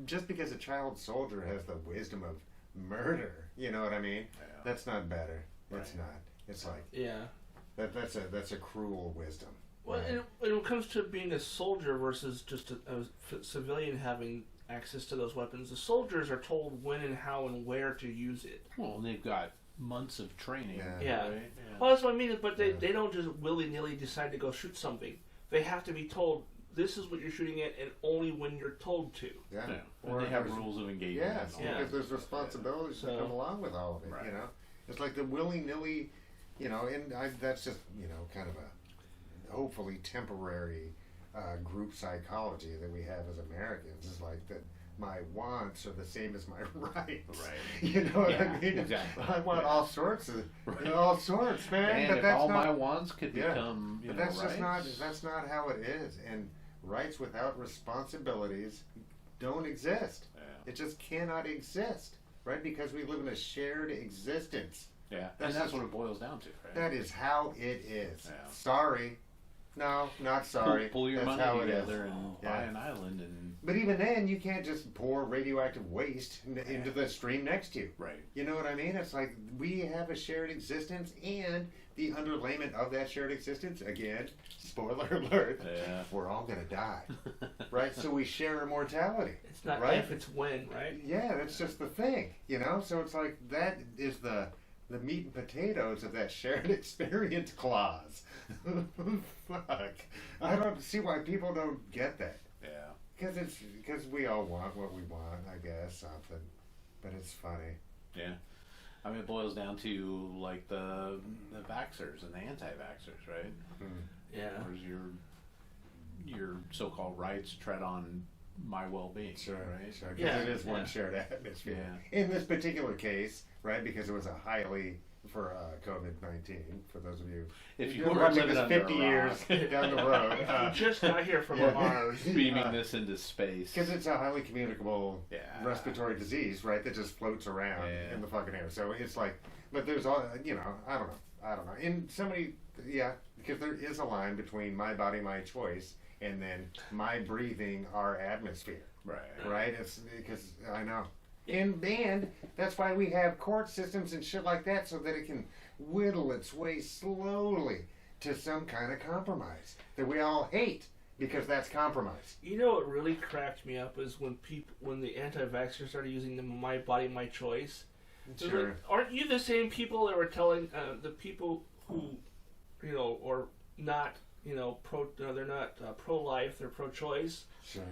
Just because a child soldier has the wisdom of murder, you know what I mean? Yeah. That's not better. It's Right. not. It's like Yeah. that's a cruel wisdom. Well, right? and when it comes to being a soldier versus just a civilian having access to those weapons, the soldiers are told when and how and where to use it. Well, and they've got months of training. Yeah. Yeah. Right? Well, that's what I mean. But Yeah. they don't just willy-nilly decide to go shoot something. They have to be told, this is what you're shooting at, and only when you're told to. Yeah. Yeah. Or And they have there's- rules of engagement. Yes, and all Yeah. because that. there's responsibilities that So- come along with all of it. Right. You know, it's like the willy-nilly, you know, and that's just kind of a hopefully temporary group psychology that we have as Americans. Is like that my wants are the same as my rights. Right. You know what Yeah, I mean? exactly. I want Yeah. all sorts of Right. all sorts, man. Man, but if that's all not. my wants could Yeah. become, But that's just not. rights. That's not how it is. And rights without responsibilities don't exist. Yeah. It just cannot exist, right? Because we live in a shared existence. Yeah. That's And that's just- what it boils down to, right? That is how it is. Yeah. Sorry. No, not sorry. Pull your That's money how it is. together and buy Yeah. an island and But even then, you can't just pour radioactive waste into the stream next to you. right. You know what I mean? It's like we have a shared existence, and the underlayment of that shared existence, again, spoiler alert, Yeah. we're all going to die. Right? So we share immortality. It's not Right. if, it's when, right? Yeah, that's just the thing, you know? So it's like that is the meat and potatoes of that shared experience clause. Fuck. I don't see why people don't get that. Yeah. Because we all want what we want, I guess, something. But it's funny. Yeah. I mean, it boils down to like the vaxxers and the anti-vaxxers, right? Yeah. Where's your so-called rights tread on my well-being, Sure, right? sure. Because Yeah, it is one yeah. shared atmosphere. Yeah. In this particular case, right, because it was a highly, for COVID-19, for those of you If you who were watching living this under 50 a years rock, down the road. We just got here from yeah. Mars. beaming this into space. Because it's a highly communicable Yeah. respiratory disease, right, that just floats around Yeah. in the fucking air. So it's like, but there's all, I don't know. And somebody, yeah, because there is a line between my body, my choice, and then my breathing, our atmosphere, Right. right? It's because I know. And that's why we have court systems and shit like that, so that it can whittle its way slowly to some kind of compromise that we all hate because that's compromise. You know what really cracked me up is when the anti-vaxxers started using the "my body, my choice." It was Sure. like, aren't you the same people that were telling the people who, or not, they're not pro-life, they're pro-choice. Sure.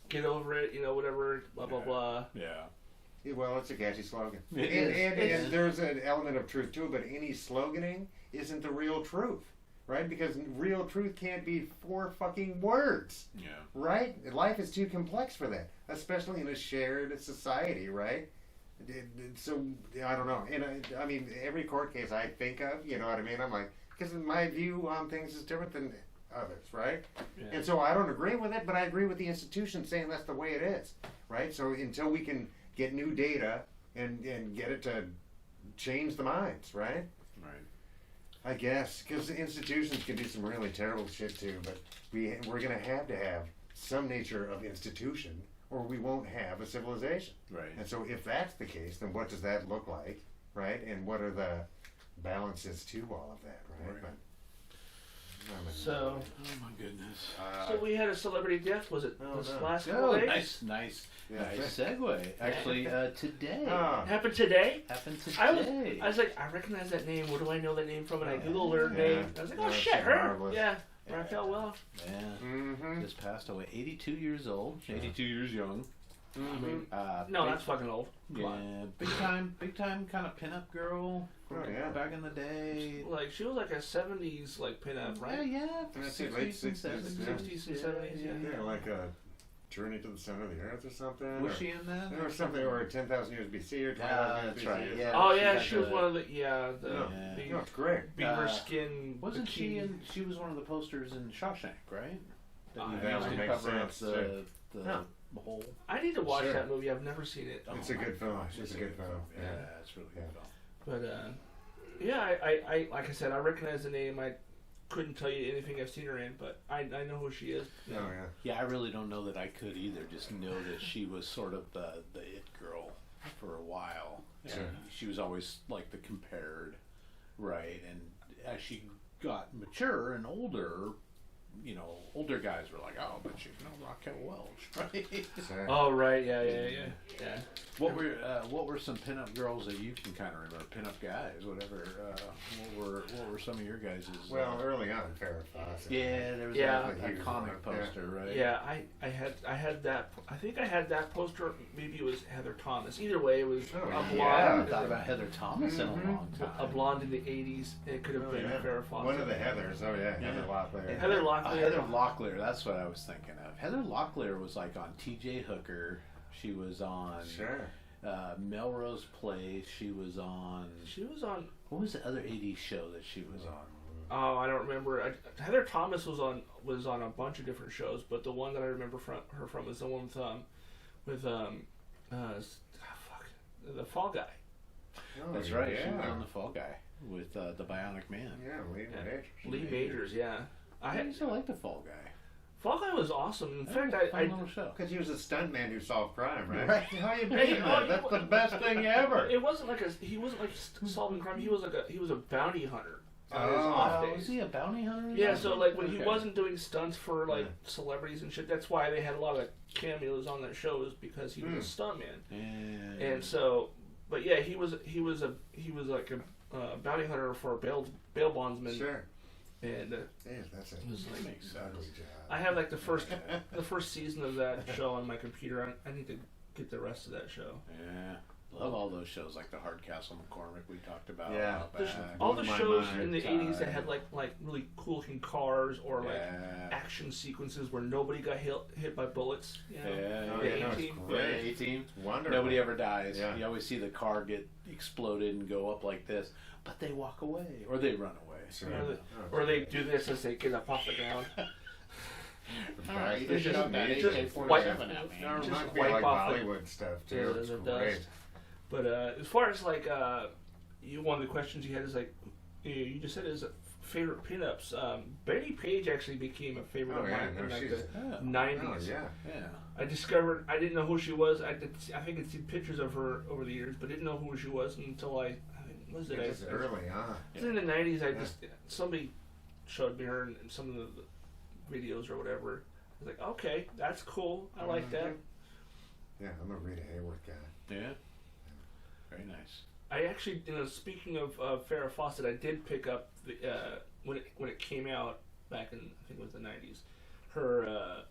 Get over it, whatever, blah blah Yeah. blah. Yeah, well, it's a catchy slogan. It and is. there's an element of truth to it, but any sloganing isn't the real truth, right? Because real truth can't be 4 fucking words, Yeah. right? Life is too complex for that, especially in a shared society, right? So, I don't know. And I mean, every court case I think of, you know what I mean? I'm like, because my view on things is different than others, right? Yeah. And so I don't agree with it, but I agree with the institution saying that's the way it is, right? So until we can get new data and get it to change the minds, right? Right. I guess, because institutions can do some really terrible shit too, but we're going to have some nature of institution, or we won't have a civilization. Right. And so if that's the case, then what does that look like, right? And what are the balances to all of that, right? Right. But, So, Oh my goodness. so we had a celebrity death. Was it Oh, this no. last couple days? Nice Yeah. segue. Actually, today Ah. Happened today. happened I today. was like, I recognize that name. Where do I know that name from? And I Yeah. Googled her Yeah. name. I was like, oh Yeah, shit, she's her. marvelous. Yeah, Raquel Welch. Yeah. Mm-hmm. Just passed away. 82 years old. 82 years young. No, that's fucking old. Come on. Yeah, big time kind of pinup girl from Oh, yeah. back in the day. Like she was like a '70s like pinup, right? Yeah, That's it, late 60s and 60s, 70s. yeah. 60s and 70s, yeah. Yeah, like a Journey to the Center of the Earth or something. Was or, she in that? or something, or 10,000 years BC or 20,000 Ah, years that's BC. right, yeah. Oh she yeah, got she was the- one of the the No, big no, it's great. beaver skin. Wasn't she bikini. in? She was one of the posters in Shawshank, right? Ah, you that used would to make cover up sense, the too. the Yeah. whole. I need to watch Sure. that movie. I've never seen it. It's a good film. It's a good film. Yeah, Yeah. it's really Yeah. good film. But yeah, I like I said, I recognize the name. I couldn't tell you anything I've seen her in, but I know who she is. Oh yeah. Yeah, I really don't know that I could either. Just know that she was sort of the it girl for a while. Sure. And she was always like the compared, right? And as she got mature and older, you know, older guys were like, "Oh, but you know Raquel Welch, right?" So, Oh right, yeah. What were some pinup girls that you can kind of remember? Pinup guys, whatever. What were some of your guys'? well, early on, Farrah Fawcett. yeah, there was Yeah. that Huge iconic one, yeah. poster, right? Yeah, I had that. I think I had that poster. Maybe it was Heather Thomas. Either way, it was Oh, a I blonde. haven't thought about Heather Thomas in a Mhm. long time. A blonde in the '80s. It could have Oh, been yeah. Farrah Fawcett. One of the Heathers. Oh yeah, Heather Locklear. Heather Locklear. Heather Locklear, that's what I was thinking of. Heather Locklear was like on T.J. Hooker. She was on Sure. Melrose Place. She was on. She was on. What was the other '80s show that she was on? Oh, I don't remember. Heather Thomas was on a bunch of different shows, but the one that I remember her from is the one with the Fall Guy. Oh, That's right. Yeah. She was on The Fall Guy with the Bionic Man. Yeah, Lee Yeah. Majors. Lee Majors, yeah. I used to like The Fall Guy. Fall Guy was awesome. In That fact, was a fun I little show. Because he was a stuntman who solved crime, right? Right. How you Hey, been? oh, That's the best thing ever. it wasn't like he wasn't like solving crime. He was a bounty hunter. On his Oh. off Was days. he a bounty hunter? or Yeah, so something? like when he Okay. wasn't doing stunts for like Yeah. celebrities and shit, that's why they had a lot of cameos on that show, is because he was a stuntman. Yeah. And so, but yeah, he was like a bounty hunter for a bail bondsman. Sure. And Yeah, that's it was like, makes sense. ugly job. I have like the first season of that show on my computer. I need to get the rest of that show. Yeah. Love all those shows like the Hardcastle McCormick we talked about. Yeah. a while There's back. all the Blew my shows mind. in the '80s that had like really cool looking cars or like Yeah. action sequences where nobody got hit by bullets. You know? Yeah, Oh, yeah, yeah, no, it's A-Team. Yeah, great. 18. Wonderful. Nobody ever dies. Yeah. You always see the car get exploded and go up like this, but they walk away or they run away. Sure. Or they do this as they get up off the ground. Right. They just- shot that just AK-47 wipe- at me. That Just reminds me wipe of like off the- Bollywood stuff too. Yeah, It's it great. does. But as far as like one of the questions you had is like you just said is favorite pinups. Betty Page actually became a favorite Oh of yeah, mine no, in like she's. the Yeah. 90s. Oh yeah. Yeah. I didn't know who she was. I think I'd seen pictures of her over the years, but didn't know who she was until was it? Just early on. It was in the 90s. Somebody showed me her in some of the videos or whatever. I was like, okay, that's cool. I like that. Yeah, I'm a Rita Hayworth guy. Yeah. Very nice. I actually, speaking of Farrah Fawcett, I did pick up the when it came out back in, I think it was the 90s. Her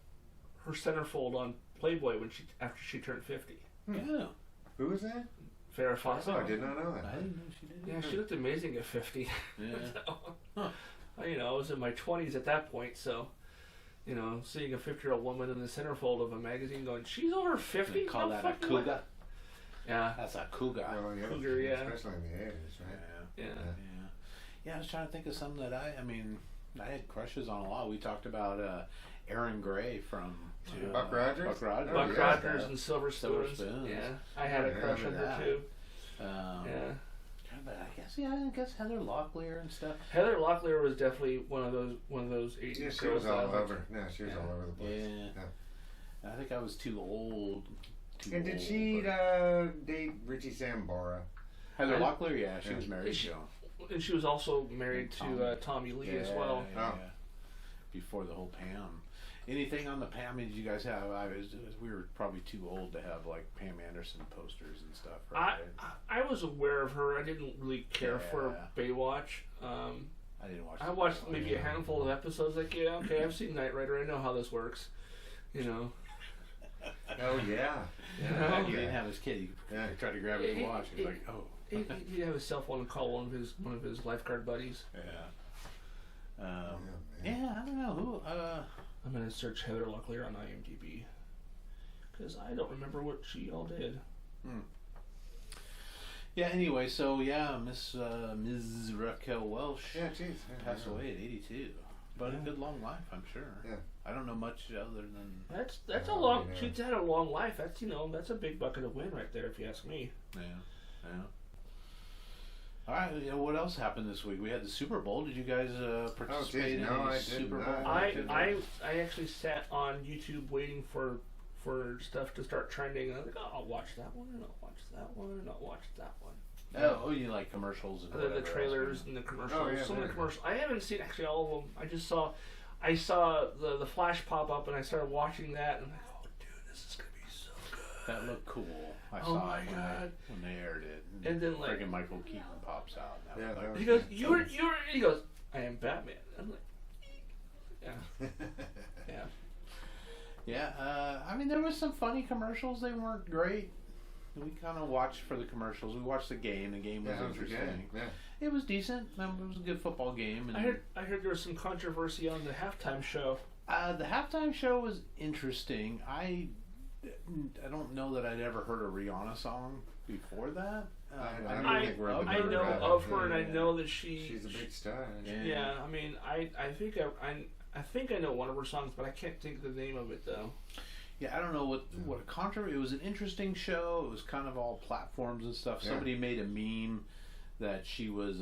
centerfold on Playboy after she turned 50. Yeah. Who was that? Farrah Fawcett. Oh, I did not know that. I didn't know she did. Yeah, she looked amazing at 50. Yeah. So, I was in my 20s at that point, so seeing a 50-year-old woman in the centerfold of a magazine going, she's over 50. They call No that a fucking way." cougar. Yeah. That's a cougar. Well, yeah, Cougar, yeah. Especially in the 80s, right? Yeah. Yeah. Yeah. Yeah, I was trying to think of some that I had crushes on a lot. We talked about Aaron Gray from Buck Rogers? Buck Rogers. Oh, Buck yeah. Rogers and Silver Silver Spoons. Spoons. Yeah, I had a Yeah, crush on her that. too. Um, Yeah. Trying but I guess Heather Locklear and stuff. Heather Locklear was definitely one of those 80s Yeah, she girls was that I all liked. over. Yeah, she was all over the place. Yeah. I think I was too old. And did she date Richie Sambora? Heather I- Locklear? Yeah, she was married to him. And she was also married to Tommy Lee as well. Oh. Before the whole Pam. Anything on the Pam? Did you guys have? We were probably too old to have like Pam Anderson posters and stuff, right? I was aware of her. I didn't really care for Baywatch. I didn't watch. I watched maybe a handful of episodes. Like, yeah, okay, I've seen Knight Rider. I know how this works. You know. Oh yeah. Yeah. He didn't have his kid. He tried to grab it and watch. He's like, oh. He'd have his cell phone and call one of his lifeguard buddies. Yeah. Yeah, I don't know who. I'm gonna search Heather Locklear on IMDb because I don't remember what she all did. Yeah. Anyway, so yeah, Ms. Raquel Welch Yeah, jeez. passed away at 82, but a good long life, I'm sure. Yeah. I don't know much other than. That's a long. She's had a long life. That's a big bucket of win right there, if you ask me. Yeah. All right. What else happened this week? We had the Super Bowl. Did you guys participate in no, any I Super did Bowl? not. I actually sat on YouTube waiting for stuff to start trending, and I was like, oh, I'll watch that one, and I'll watch that one, and I'll watch that one. Oh, you like commercials and The whatever trailers else, and the commercials. Oh, yeah, Some of the yeah. commercials. I haven't seen actually all of them. I saw the flash pop up, and I started watching that, and I'm like, oh, dude, this is gonna be so good. That looked cool. I Oh saw my it God. when they aired it. And then, like- friggin' Michael Keaton pops out. And Yeah, was that like, was- He goes, you're. He goes, I am Batman. I'm like, yeah, yeah. Yeah, I mean, there was some funny commercials. They weren't great. We kind of watched for the commercials. We watched the game. The game was Yeah, it was a interesting. game. Yeah. It was decent. It was a good football game. And I heard there was some controversy on the halftime show. the halftime show was interesting. I don't know that I'd ever heard a Rihanna song before that. I don't think we're in the I mood know for that. of her, and I Yeah. know that she's She's a big star. Yeah, I mean, I think I think I know one of her songs, but I can't think of the name of it though. Yeah, I don't know what a controversy. It was an interesting show. It was kind of all platforms and stuff. Yeah. Somebody made a meme that she was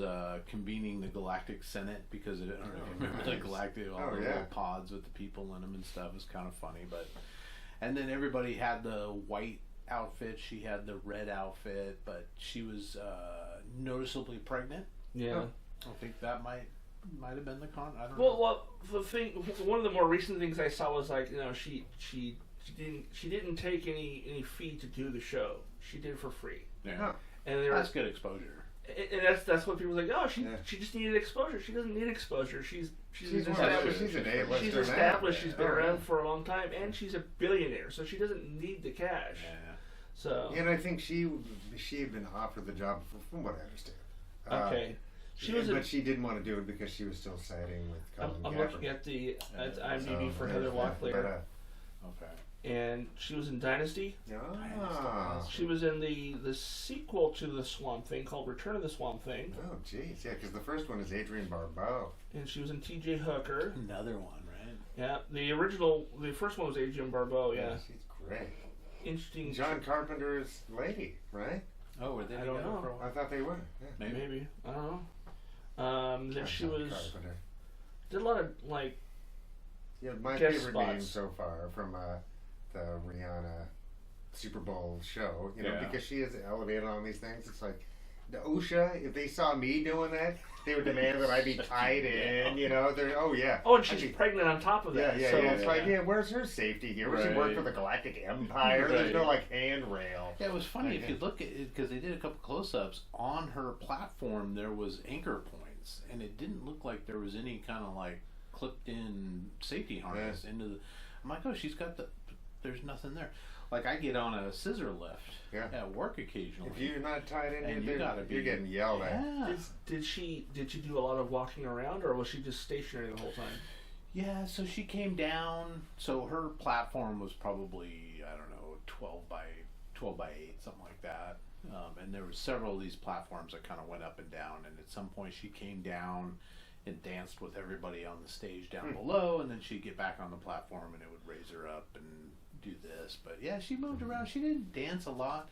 convening the Galactic Senate because I don't know if you remember the nice. Galactic, all Oh, the yeah. little pods with the people in them and stuff. It was kind of funny, and then everybody had the white outfit. She had the red outfit, but she was noticeably pregnant. Yeah. I think that might have been the I don't know. Well, the thing, one of the more recent things I saw was like, she didn't take any fee to do the show. She did it for free, Yeah, Huh. and they that's good exposure. and that's what people were like. Oh, she just needed exposure. She doesn't need exposure. She's established. She's an A-lister She's now. established. She's been Oh, around yeah. for a long time, and she's a billionaire, so she doesn't need the cash. Yeah. So And I think she had been offered the job from what I understand. okay, she was. but she didn't want to do it because she was still siding with Colin I'm Kaepernick. looking at the So, IMDb for yeah, Heather yeah, Locklear, Okay. and she was in Dynasty. Ah. She was in the sequel to the Swamp Thing called Return of the Swamp Thing, Oh, jeez. Yeah, because the first one is Adrienne Barbeau. and she was in T.J. Hooker. Another one, right? Yeah, the first one was Adrienne Barbeau. Yeah, She's great. interesting. John Carpenter's lady, right? Oh, were they I don't together know. for a while? I thought they were. Yeah. Maybe I don't know. Then she John was Carpenter. did a lot of like Yeah, my guest favorite spots. name so far from the Rihanna Super Bowl show, Yeah. because she is elevated on these things. It's like the OSHA, if they saw me doing that, they would demand that I be tied in, They're, oh, yeah. and I'd she's be- pregnant on top of Yeah, that. yeah, so yeah. It's like, yeah. yeah, where's her safety here? Where's she work Right. for the Galactic Empire? There's no, Right. handrail. Yeah, it was funny if Okay. you look at it because they did a couple close-ups on her platform. There was anchor points, and it didn't look like there was any kind of like clipped-in safety harness into the. I'm like, oh, she's got the. There's nothing there. Like I get on a scissor lift at work occasionally. If you're not tied in, And you gotta be- you're getting yelled at. Yeah. did she do a lot of walking around, or was she just stationary the whole time? Yeah, so she came down. So her platform was probably, I don't know, 12 by 8, something like that. And there were several of these platforms that kind of went up and down. And at some point, she came down and danced with everybody on the stage down below. And then she'd get back on the platform, and it would raise her up and do this. But yeah, she moved around. She didn't dance a lot.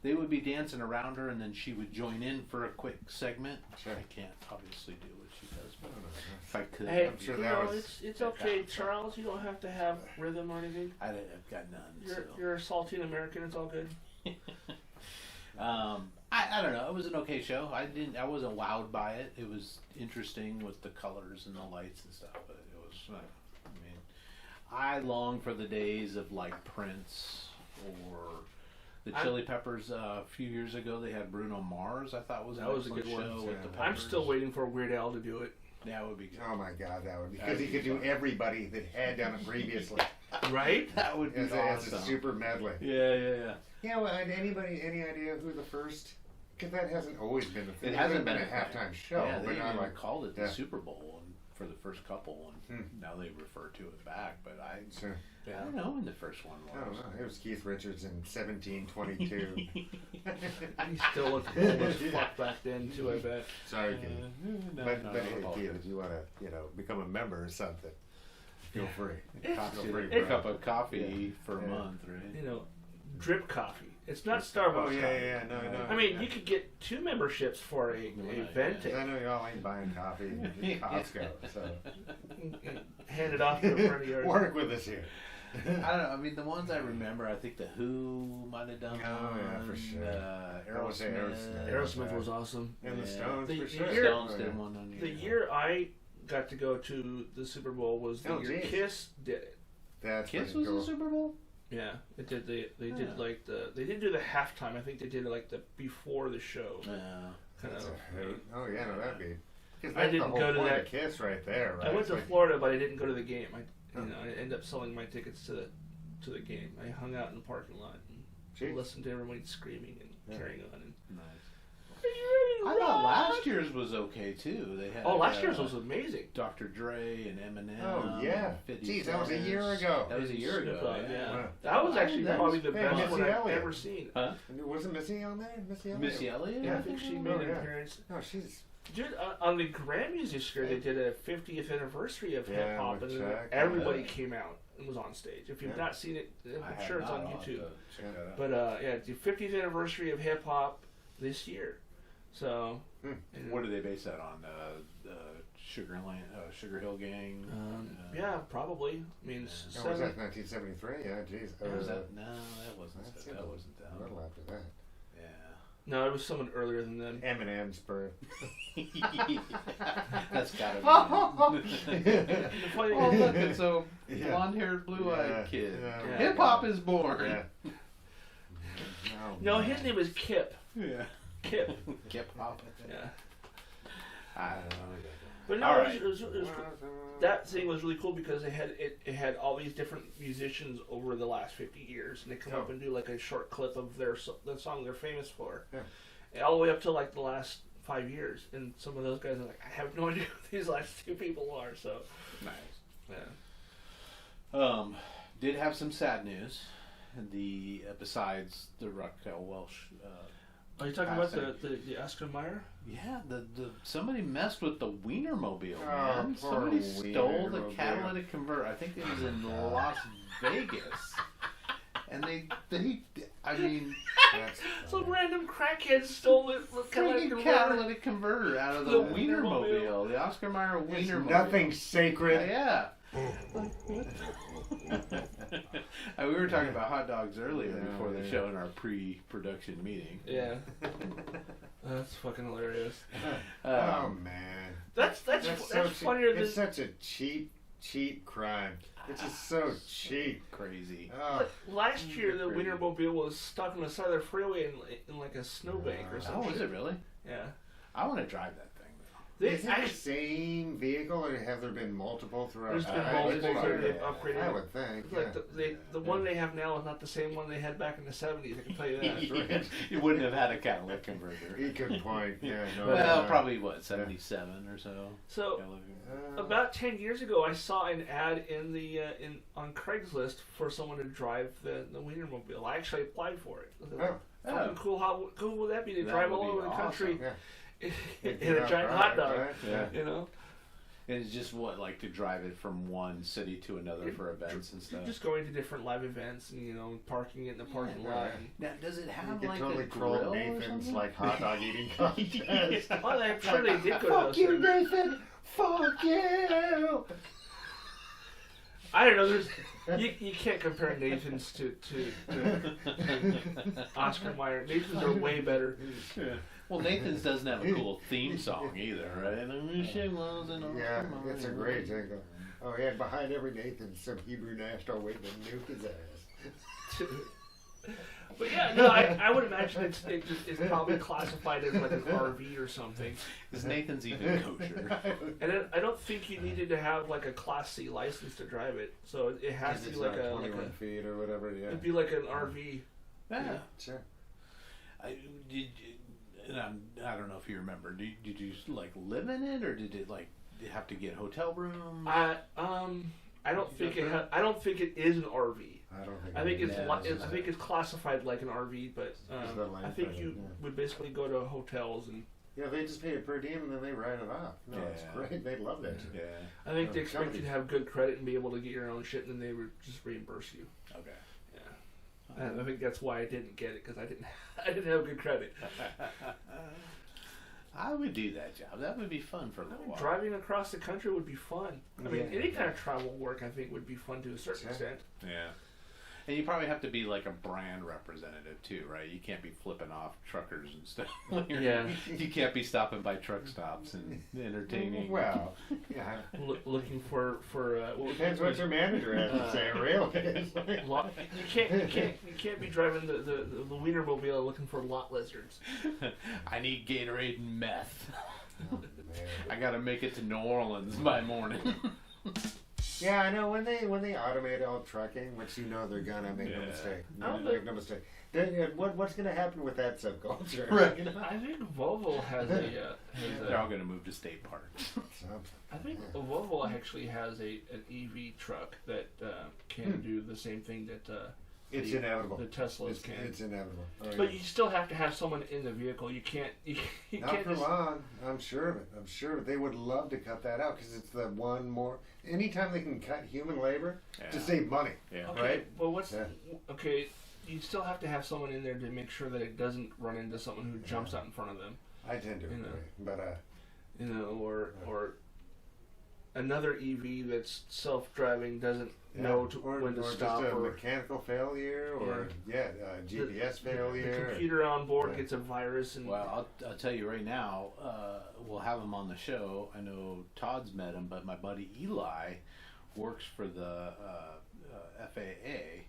they would be dancing around her, and then she would join in for a quick segment. Sure. I can't obviously do what she does, but if I could, Hey, I'm sure you that know, was- it's okay, Charles. You don't have to have rhythm or anything. I've got none. So. You're a saltine American. It's all good. I don't know. It was an okay show. I wasn't wowed by it. It was interesting with the colors and the lights and stuff, but it was. I mean, I long for the days of like Prince or the Chili Peppers. A few years ago, they had Bruno Mars. I thought was That was a good excellent one. show with the I'm Peppers. still waiting for Weird Al to do it. That would be good. Oh my God, that would be That'd because he be could do fun. everybody that had done it previously. Right? That would be It's awesome. a super medley. Yeah. Yeah, well, and any idea who the first? Because that hasn't always been the thing. It hasn't been been a halftime show, Yeah, but they not even like called it the yeah. Super Bowl for the first couple, and now they refer to it back. But I don't know when the first one I don't was. know. It was Keith Richards in 1722. He still looked old as fuck back then too. I bet. Sorry, Keith. No, But no, hey, no, Keith, if you want to, become a member or something, feel free. costs Feel you free, a bro. cup of coffee for a Yeah. month, right? You know, drip coffee. It's not Starbucks. Oh yeah, coffee. yeah, no, no. I mean, you could get 2 memberships for a venti. I know y'all ain't buying coffee at Costco, so Hand it off to a friend of yours. work with us here. I don't know. I mean, the ones I remember, I think the Who might have done Oh, one. yeah, for sure. I would say Aerosmith. Aerosmith was awesome. And the Yeah. Stones, The for sure. year- Stones Oh, did yeah. one on The year I got to go to the Super Bowl was the Oh, year geez. Kiss did it. That's Kiss pretty was cool. the Super Bowl? Yeah, they did. They Yeah. did like they didn't do the halftime. I think they did like the before the show. Yeah. Kind That's of. a hoot. Oh yeah, no, that'd be. 'Cause I that's didn't the whole go to point that- of Kiss right there, right? I went It's to like- Florida, but I didn't go to the game. Oh. I ended up selling my tickets to the game. I hung out in the parking lot and Jeez. listened to everybody screaming and Yeah. carrying on. And, Nice. "Are you I ready to thought rock?" last year's was okay too. They had Last year's was amazing. Dr. Dre and Eminem. Oh yeah. 50 Geez, that was a Cent. year ago. That was a year Snoop ago. Dogg, Yeah. Wow. That was actually That probably was the big. best Missy one I've Elliott. ever seen. Huh? Wasn't Missy on there? Missy Elliott? Missy Elliott? Yeah, I think she made Oh, an yeah. appearance. No, she's. Dude, on the Grammys this year, they did a 50th anniversary of Yeah, hip hop, with and Chuck. everybody Yeah. came out and was on stage. If you've Yeah. not seen it, I I'm have sure it's not. on I'll have YouTube. to check that out. But yeah, it's the 50th anniversary of hip hop this year. So, and, What do they base that on? Sugar Hill Gang? yeah, probably. I mean, Yeah. Oh, was that 1973? Yeah, geez. Was that? No, that wasn't. That's That wasn't a them. little after that. Yeah. no, it was someone earlier than them. Eminem's birth. That's gotta be. The funny- Oh look, it's a Yeah. blonde-haired, blue-eyed Yeah. kid. Yeah. Hip hop is born. Yeah. No, his name is Kip. Yeah. Kip. Hip hop. Yeah. I don't know. But no, All it right. was that thing was really cool because it had all these different musicians over the last 50 years, and they come up and do like a short clip of the song they're famous for, and all the way up to like the last 5 years. And some of those guys are like, I have no idea who these last 2 people are. So Nice. yeah, Did have some sad news. The besides the Raquel Welch. are you talking about Passing. the Oscar Mayer? Yeah, the somebody messed with the Wienermobile, Oh, man. poor Somebody stole the Wienermobile. catalytic converter. I think it was in Las Vegas, and they I mean, That's Some funny. random crackhead stole it. freaking catalytic converter out of the The Wienermobile, the Oscar Mayer It's Wienermobile. nothing sacred. Yeah. We were talking about hot dogs earlier Yeah, before the yeah. show in our pre-production meeting. Yeah, that's fucking hilarious. Oh man. That's That's so cheap. funnier than It's such a cheap crime. It's just so cheap. Crazy. Oh, Look, last year the Crazy. Wienermobile was stuck on the side of the freeway in like a snowbank or Oh, something. is it really? Yeah. I want to drive that thing. They is it the actually, same vehicle, or have there been multiple throughout? there's been time? multiple probably- that they've upgraded. I would think. Like Yeah. the one they have now is not the same one they had back in the 70s. I can tell you that. Yeah, you wouldn't have had a catalytic converter. Good point. Yeah. No, Well, no. probably what, 77 or so. So Uh, about 10 years ago, I saw an ad in the on Craigslist for someone to drive the Wienermobile. I actually applied for it. Oh. Fucking cool! How cool would that be to That drive would all be over the awesome. country Yeah. in a giant hot dog? Right? Yeah. You know. And it's just like to drive it from one city to another for events and stuff. Just going to different live events and parking it in the parking lot. And, Now, does it You have could like totally a troll grill or Nathan's something? like hot dog eating contest. oh, I'm sure they did go to Fuck those you, things. Nathan! Fuck you! I don't know. You can't compare Nathan's to Oscar Mayer. Nathan's are way better. Yeah. Well, Nathan's doesn't have a cool theme song either, right? Yeah, it's a great jingle. Oh yeah, behind every Nathan, some Hebrew national waiting to nuke his ass. But yeah, no, I would imagine it's probably classified as like an RV or something. Is Nathan's even kosher? And then I don't think you needed to have like a Class C license to drive it. So it has to be like a 21 feet or whatever. Yeah. it'd be like an RV. Yeah. Sure. I don't know if you remember. Did you like live in it, or did it like have to get hotel rooms? I don't think I don't think it is an RV. I don't think. I think it's Yeah, I think it's classified like an RV, but the line I think for it, you yeah. would basically go to hotels and Yeah, they just pay a per diem and then they write it off. No, it's Yeah. great. They love that. Yeah. I think they Oh, expect you companies. to have good credit and be able to get your own shit, and then they would just reimburse you. Okay. Yeah, and I think that's why I didn't get it, because I didn't have good credit. I would do that job. That would be fun for a little while. Driving across the country would be fun. I mean, Yeah. any kind of travel work I think would be fun to a certain Sure. extent. Yeah. And you probably have to be like a brand representative too, right? You can't be flipping off truckers and stuff. Yeah. You can't be stopping by truck stops and entertaining. Well, yeah. Looking for Depends what your manager has to say. Really. You can't be driving the Wienermobile looking for lot lizards. I need Gatorade and meth. Oh, man. I gotta make it to New Orleans by morning. Yeah, I know when they automate all trucking, which you know they're gonna make no Yeah. mistake. I don't Make no mistake. Then, what's gonna happen with that subculture? Right. You know? I think Volvo has They're all gonna move to state parks. Something. I think Volvo actually has an EV truck that can do the same thing that It's the inevitable. Teslas can. It's inevitable. Oh, But yeah. you still have to have someone in the vehicle. You can't. You Not can't for just. long. I'm sure of it. I'm sure of it. They would love to cut that out because it's the one more. Anytime they can cut human labor to Yeah. save money. Yeah. Okay, Right? well, what's Yeah. okay? You still have to have someone in there to make sure that it doesn't run into someone who jumps out in front of them, I tend to You agree, know. but or another EV that's self-driving doesn't know when to or stop, just a or mechanical failure, or GPS the failure. computer on board Yeah. gets a virus, and Well, I'll tell you right now, we'll have him on the show. I know Todd's met him, but my buddy Eli works for the FAA,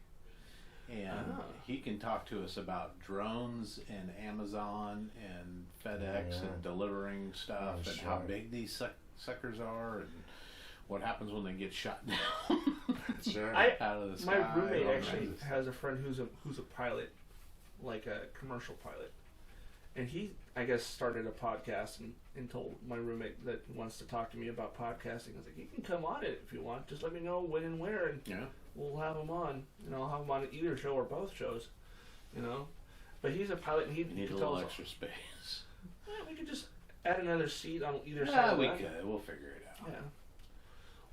and he can talk to us about drones and Amazon and FedEx Yeah. and delivering stuff Oh, and how sure. big these suckers are and what happens when they get shot down Sure. out of the sky. my roommate all actually kinds of has a friend who's a pilot, like a commercial pilot, and he I guess started a podcast and told my roommate that he wants to talk to me about podcasting. I was like, you can come on it if you want. Just let me know when and where, and Yeah. we'll have him on. I'll have him on either show or both shows. But he's a pilot, and he You need a can little tell us. extra space. We could just add another seat on either side. Yeah, of we that. could. We'll figure it out. Yeah.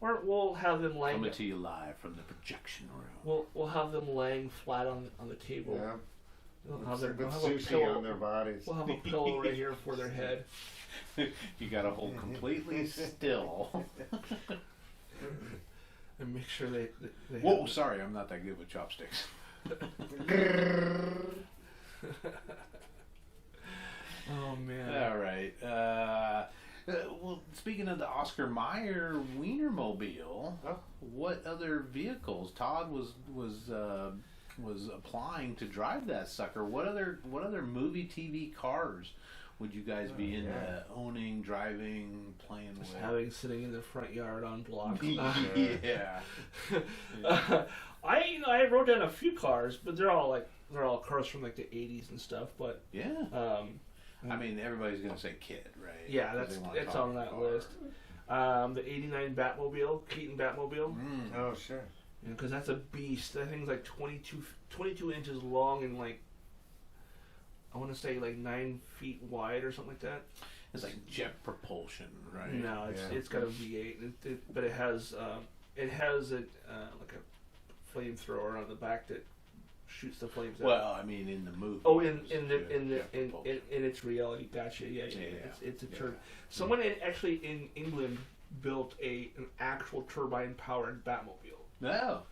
Or we'll have them laying. Coming to you live from the projection room. We'll have them laying flat on the table. Yeah. We'll have, With we'll have a sushi pillow. on their bodies. We'll have a pillow right here for their head. You gotta hold completely still. And make sure they Whoa, sorry, I'm not that good with chopsticks. Oh man. All right. Well, speaking of the Oscar Mayer Wienermobile, Oh. what other vehicles? Todd was applying to drive that sucker. What other movie TV cars would you guys be into owning, driving, playing Just with? having sitting in the front yard on blocks. Yeah. I wrote down a few cars, but they're all cars from like the 80s and stuff. But Yeah. I mean, everybody's gonna say Kid, right? yeah, 'Cause they wanna it's talk on that car. list. The '89 Batmobile, Keaton Batmobile, Mm. Oh, sure. because that's a beast. That thing's like 22 inches long and like I want to say like 9 feet wide or something like that. It's like jet propulsion, right? No, Yeah. it's got a V8, but it has a like a flamethrower on the back that shoots the flames out. Well, I mean, in the movie. Oh, it was jet propulsion. in its reality, gotcha. Yeah. Yeah. It's a Yeah. turbine. Someone actually in England built an actual turbine powered Batmobile. No.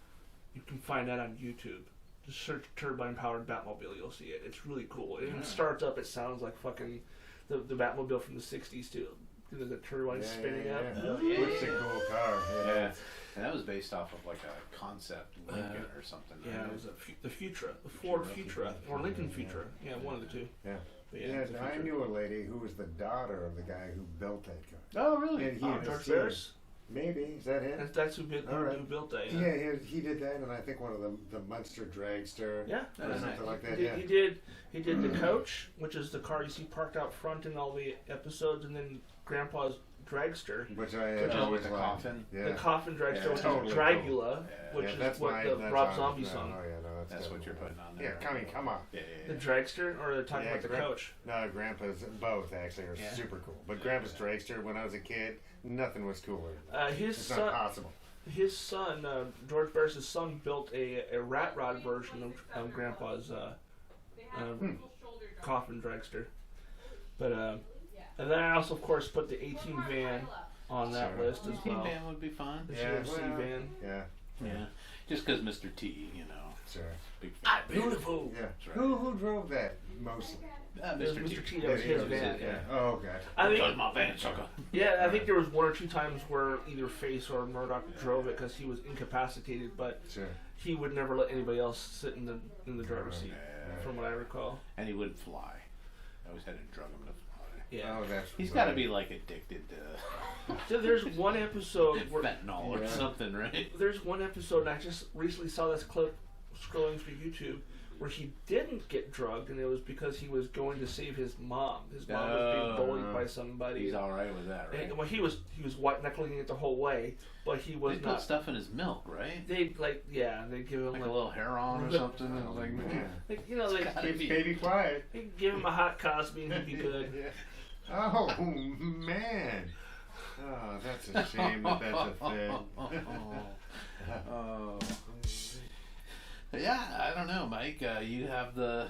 You can find that on YouTube. Just search turbine powered Batmobile, you'll see it. It's really cool. And Yeah. it starts up, it sounds like fucking the Batmobile from the '60s too. There's a turbine spinning up. Oh, yeah. It's a cool car. Yeah. And that was based off of like a concept Lincoln or something. Yeah, right? it was the Futura, the Ford Futura. Futura, or Lincoln Futura. Yeah, one of the two. Yeah. But Yeah, it's a I Futura. knew a lady who was the daughter of the guy who built that car. Oh, really? And he Oh, had George seen- Barris? Maybe, is that him? That's who built, All right. who built that. Yeah, he did that, and I think one of the Munster Dragster. Yeah, That or is something nice. like that. He Yeah. did the coach, which is the car you see parked out front in all the episodes, and then Grandpa's dragster, Which I Which is always with the liked. coffin? Yeah. the coffin dragster, Yeah, which totally is cool. Dragula, Yeah. which Yeah, is that's what mine, the that's Rob on- Zombie no, song. Oh yeah, no, that's That's what definitely you're cool. putting on Yeah, there. come on. Yeah, The yeah, dragster, or talking Yeah, about the Grand- coach? No, Grandpa's both actually are Yeah. super cool. But Grandpa's Dragster, when I was a kid, nothing was cooler. His It's son, not possible. George Barris' son, built a rat rod version of Grandpa's coffin dragster. But and then I also, of course, put the 18 van on that Sure. list as Team well. van would be fun. The Yeah, GMC well, van. Yeah, Yeah. Just because Mr. T, you know, sure. big fan. Beautiful. Yeah. That's right. Who drove that mostly? It was Mr. T. That was Yeah, his yeah, van. yeah. Yeah. Oh, okay. I think. Got my van, sucker. Yeah, I think there was one or two times where either Face or Murdoch drove it because he was incapacitated, but Sure. he would never let anybody else sit in the driver's seat, Yeah. from what I recall. And he would fly. I always had to drug him to fly. Yeah. Oh, that's He's right. got to be like addicted to So there's one episode where fentanyl or Yeah. something, right? there's one episode, and I just recently saw this clip scrolling through YouTube where he didn't get drugged, and it was because he was going to save his mom. His mom was being bullied by somebody. He's all right with that, right? And, well, he was white knuckling it the whole way, but he was They put not. stuff in his milk, right? They they give him Like a little hair on or something. And it's like, man. like, you know, they Keeps baby quiet. give him a hot Cosby and he'd be good. Yeah. Oh, man. Oh, that's a shame that that's a thing. Oh. Yeah, I don't know, Mike. You have the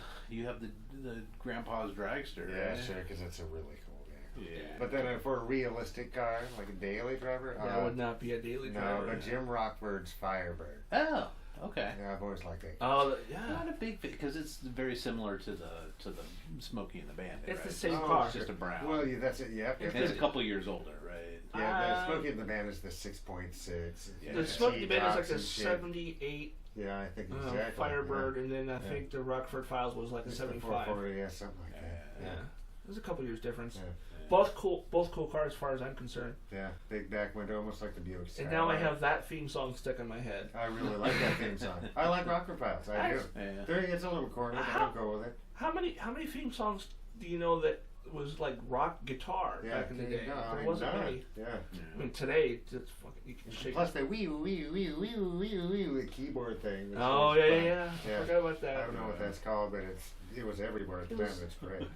grandpa's dragster. Yeah, right? sure, because it's a really cool game. Yeah. But then for a realistic car, like a daily driver, That would not be a daily no, driver. but Jim Rockford's Firebird. Oh, okay. Yeah, I've always liked that. Oh, yeah. Not a big because it's very similar to the Smokey and the Bandit. It's right? the same Oh, car. It's just a brown. Well, yeah, that's it. Yep. It's and it's a couple years older, right? Yeah, the Smokey and the Band is the 6.6. Yeah. The Smoky Band is like T-Tops a and shit. 78 Yeah, I think exactly. Firebird, and then I Yeah. think the Rockford Files was like a It's the 75. 440, yeah, something like that. Yeah. Yeah. There's a couple years difference. Yeah. Both cool cars as far as I'm concerned. Yeah, big back window, almost like the Buick. And now I Skyline. have that theme song stuck in my head. I really like that theme song. I like Rockford Files. I do. Yeah. It's a little corny, but I don't go with it. How many theme songs do you know that was like rock guitar Yeah, back in the day? no, I There mean, wasn't none. many. Yeah. I mean, today it's fucking you can shake. Plus the wee the keyboard thing. which Oh was yeah, fun. yeah. I forgot about I that. don't know what that's called, but it was everywhere at the It time. was- It's great.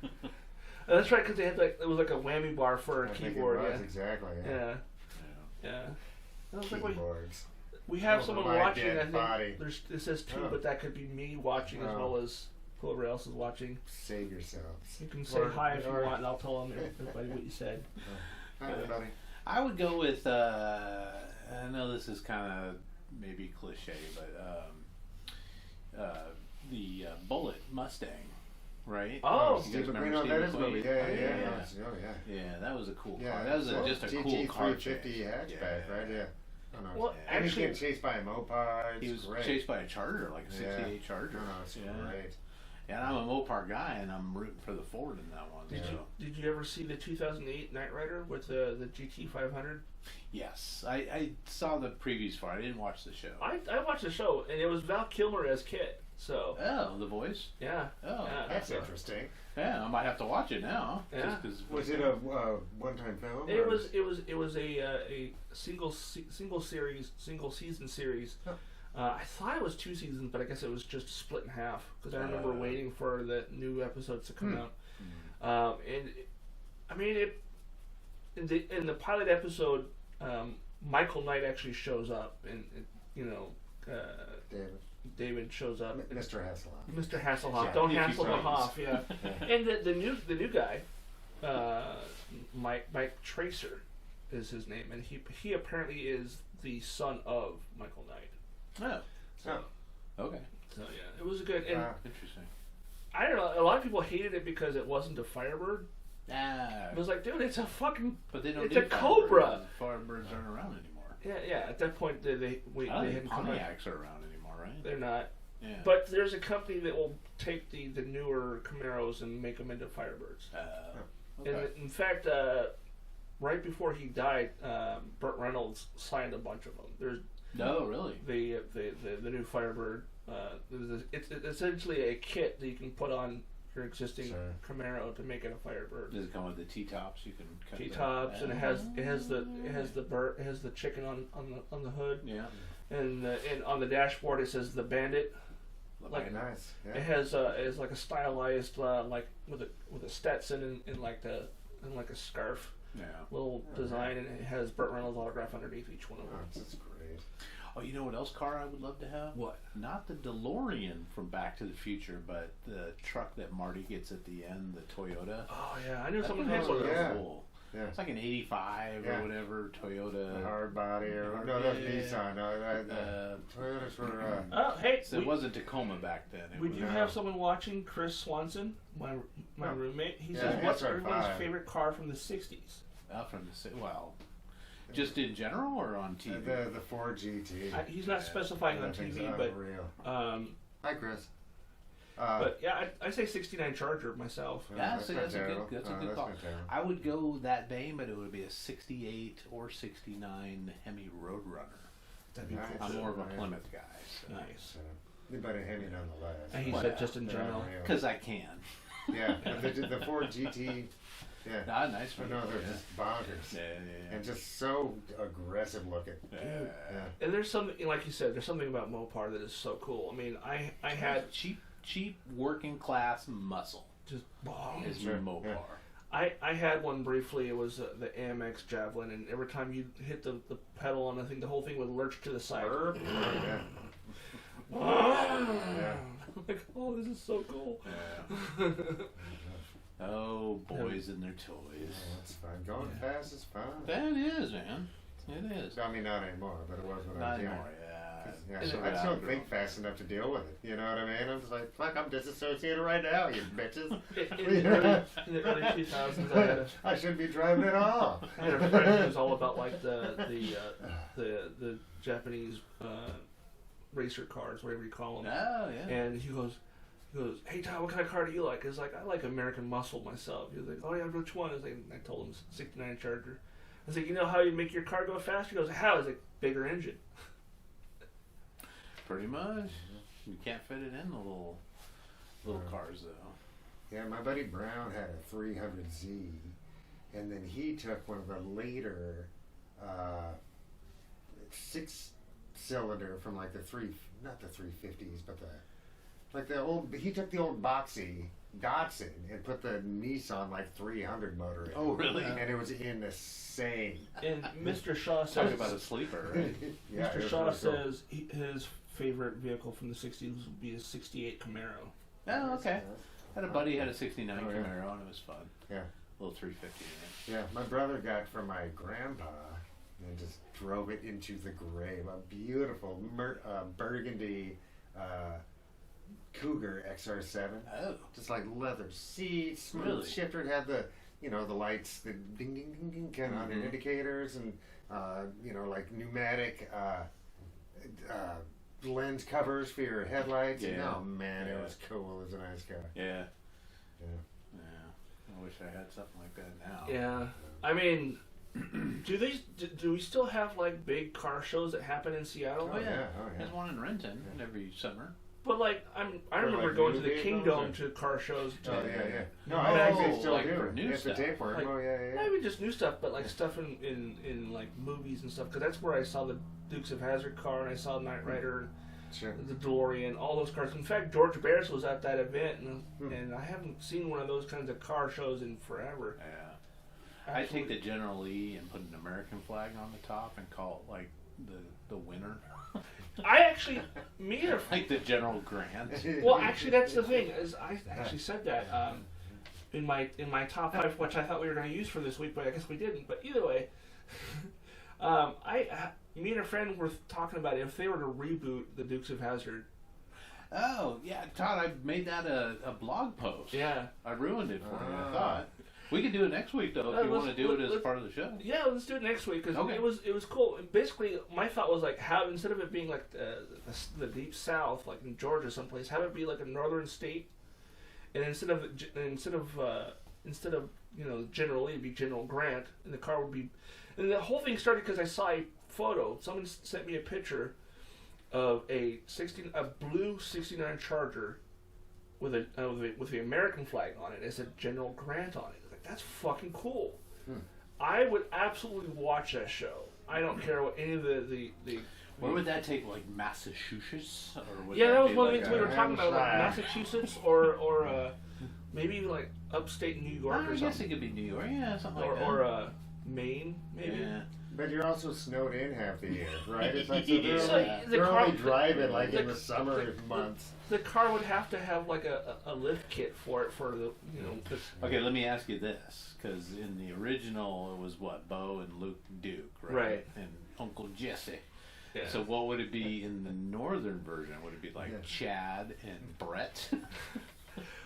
That's right, because they had it was like a whammy bar for a I think keyboard. it was, exactly. Yeah, yeah. That was like Keyboards. we have Over someone my watching. dead I think body. it says two, Oh. but that could be me watching as Oh. well as whoever else is watching. Save yourselves. You can say Or- hi if you or- want, and I'll tell them everybody what you said. Hi, everybody. I would go with. I know this is kind of maybe cliche, but the Bullet Mustang, right? Oh, You Steve guys remember McQueen, Steve that is a movie. McQueen? Yeah, yeah, Yeah. yeah. Oh, yeah. Yeah, that was a cool Yeah, car. That was just a cool car. 350 chase. hatchback, right? Yeah. Oh, no. Well, Yeah. And he's actually, getting chased by a Mopar. It's He was great. chased by a Charger, like a Yeah. '68 Charger. No, it's yeah. great. And I'm a Mopar guy, and I'm rooting for the Ford in that one. did so. you ever see the 2008 Knight Rider with the GT 500? Yes, I saw the previews for it. I didn't watch the show. I watched the show, and it was Val Kilmer as Kit. So Oh, the voice. yeah. Oh, Yeah. That's interesting. Yeah, I might have to watch it now. Yeah. Just 'cause- Was it a one-time film? It or- was a single season series. Huh. I thought it was 2 seasons, but I guess it was just split in half because I remember waiting for the new episodes to come out. And I mean, in the pilot episode, Michael Knight actually shows up, and David shows up. Mr. Hasselhoff. Mr. Hasselhoff. Yeah, Don't if you hassle him please. off, yeah. And the new guy, Mike Tracer, is his name, and he apparently is the son of Michael Knight. Oh, Oh, okay. So yeah, it was good. And Interesting. I don't know. A lot of people hated it because it wasn't a Firebird. Ah, It was like, dude, it's a fucking. but they don't It's do a Cobra. Firebirds aren't around anymore. Yeah. At that point, they I don't think hadn't come out. Pontiacs are around anymore, right? They're not. Yeah. But there's a company that will take the newer Camaros and make them into Firebirds. Okay. And in fact, right before he died, Burt Reynolds signed a bunch of them. There's No, really. the new Firebird. It's essentially a kit that you can put on your existing Sure. Camaro to make it a Firebird. Does it come with the T-tops? You can cut T-tops, and it has the chicken on the hood, Yeah. and on the dashboard it says the Bandit. Very nice. It Yeah. has it's like a stylized like with a Stetson and like a scarf Yeah. little design, and it has Burt Reynolds' autograph underneath each one of Oh, them. that's great. Oh, you know what else car I would love to have? What? Not the DeLorean from Back to the Future, but the truck that Marty gets at the end, the Toyota. Oh yeah, I knew That someone thing had was one of those. Yeah. cool. Yeah. It's like an 85 Yeah. or whatever Toyota. A hard body or no, that's Nissan. No, Toyotas were. Oh hey, So it wasn't Tacoma back then. It we was, do have someone watching, Chris Swanson, my Oh. roommate. He Yeah, says, that's "What's our everyone's five. favorite car from the '60s?" from the well, just in general or on TV. The Ford GT. He's not specifying on That thing's TV, but unreal. um, Hi, Chris. but yeah, I say '69 Charger myself. Yeah, that's so not that's a good- terrible. that's a No, good that's call. not terrible. I would go that vein, but it would be a 68 or 69 Hemi Roadrunner. That'd be Nice. cool. I'm more of a Yeah. Plymouth guy. Nice. But a Hemi nonetheless. And he Well, said just in They're general. unreal. Because I can. Yeah, but the Ford GT. Yeah. Ah, nice Oh, one. no, they're yeah. just bonkers. Yeah, And just so aggressive looking. yeah. Yeah. And there's something, like you said, there's something about Mopar that is so cool. I mean, I had cheap working class muscle just bomb. is Sure, your Mopar. yeah. I had one briefly. It was the AMX Javelin, and every time you hit the pedal on the thing, the whole thing would lurch to the side. Yeah. Yeah. I'm like, oh, this is so cool. Yeah. Oh, boys and their toys. That's fun. Going Yeah. fast is fun. That is, man. It is. I mean, not anymore, but it was when I Not was young. anymore, yeah. Yeah, It's so a I just bit don't think fast enough to deal with it. You know what I mean? I'm just like, fuck, I'm disassociated right now, you bitches. In the early 2000s, I shouldn't be driving at all. I had a friend who was all about like the Japanese racer cars, whatever you call them. Oh, yeah. And he goes, hey Tom, what kind of car do you like? It's like, I like American Muscle myself. He was like, oh yeah, which one? I was like, I told him 69 Charger. I was like, you know how you make your car go faster? He goes, how? I was like, bigger engine. Pretty much. You can't fit it in the little cars, though. Yeah, my buddy Brown had a 300Z, and then he took one of the later 6-cylinder from like not the 350s, but he took the old boxy Datsun and put the Nissan like 300 motor in. Oh, really? And it was insane. And Mr. Shaw Talk says, about a sleeper, right? Yeah, it Mr. was Shaw really cool. says his favorite vehicle from the 60s would be a 68 Camaro. Oh, okay. Had a buddy had a 69 Oh, yeah. Camaro, and it was fun. Yeah. Little 350 in Yeah, my brother got from my grandpa and just drove it into the grave. A beautiful burgundy Cougar XR7. it. Oh. Just like leather seats, smooth Really? shifter. It had the the lights, the ding ding ding ding kind of on Mhm. indicators, and like pneumatic lens covers for your headlights. And, Yeah. oh man, Yeah. it was cool. It was a nice car. Yeah. Yeah. Yeah. I wish I had something like that now. Yeah. I mean, do we still have like big car shows that happen in Seattle? Oh, yeah. Oh yeah. There's one in Renton every summer. But like I For, remember like, going new to the vehicles, Kingdom or- to car shows. Oh yeah. No, Oh, I think they still like do. for new It's a stuff. tapeworm. Like- Oh yeah. Not even just new stuff, but like stuff in like movies and stuff. Because that's where I saw the Dukes of Hazzard car, and I saw Knight Rider, Sure. the DeLorean, all those cars. In fact, George Barris was at that event, Hmm. and I haven't seen one of those kinds of car shows in forever. Yeah. I take absolutely. the General Lee and put an American flag on the top and call it like the winner, I actually, me and a like the General Grant. well, actually, that's the thing. Is I actually said that in my top 5, which I thought we were going to use for this week, but I guess we didn't. But either way, me and a friend were talking about if they were to reboot the Dukes of Hazzard. Oh yeah, Todd, I made that a blog post. Yeah. I ruined it for you. I thought we could do it next week though if you want to do it as part of the show. Yeah, let's do it next week because Okay. it was cool. And basically, my thought was like, how instead of it being like the deep south, like in Georgia someplace, have it be like a northern state, and instead of General Lee, it'd be General Grant, and the car would be, and the whole thing started because I saw a photo. Someone sent me a picture of a blue '69 Charger with the American flag on it. It said General Grant on it. Like, that's fucking cool. I would absolutely watch that show. I don't care what any of the Where would that take, like Massachusetts? Or would yeah, that was be one of like the things we were talking about, like Hampshire. Massachusetts or maybe like upstate New York I or guess something, it could be New York, yeah, something like that. or Maine maybe. Yeah. But you're also snowed in half the year, right? It's like Yeah. they're, So only, the they're car- only driving like in the- the summer the- months. The car would have to have like a lift kit for it for the Okay, let me ask you this, because in the original it was what, Bo and Luke Duke, right? Right. And Uncle Jesse. yeah. So what would it be in the northern version? Would it be like Yeah. Chad and Brett?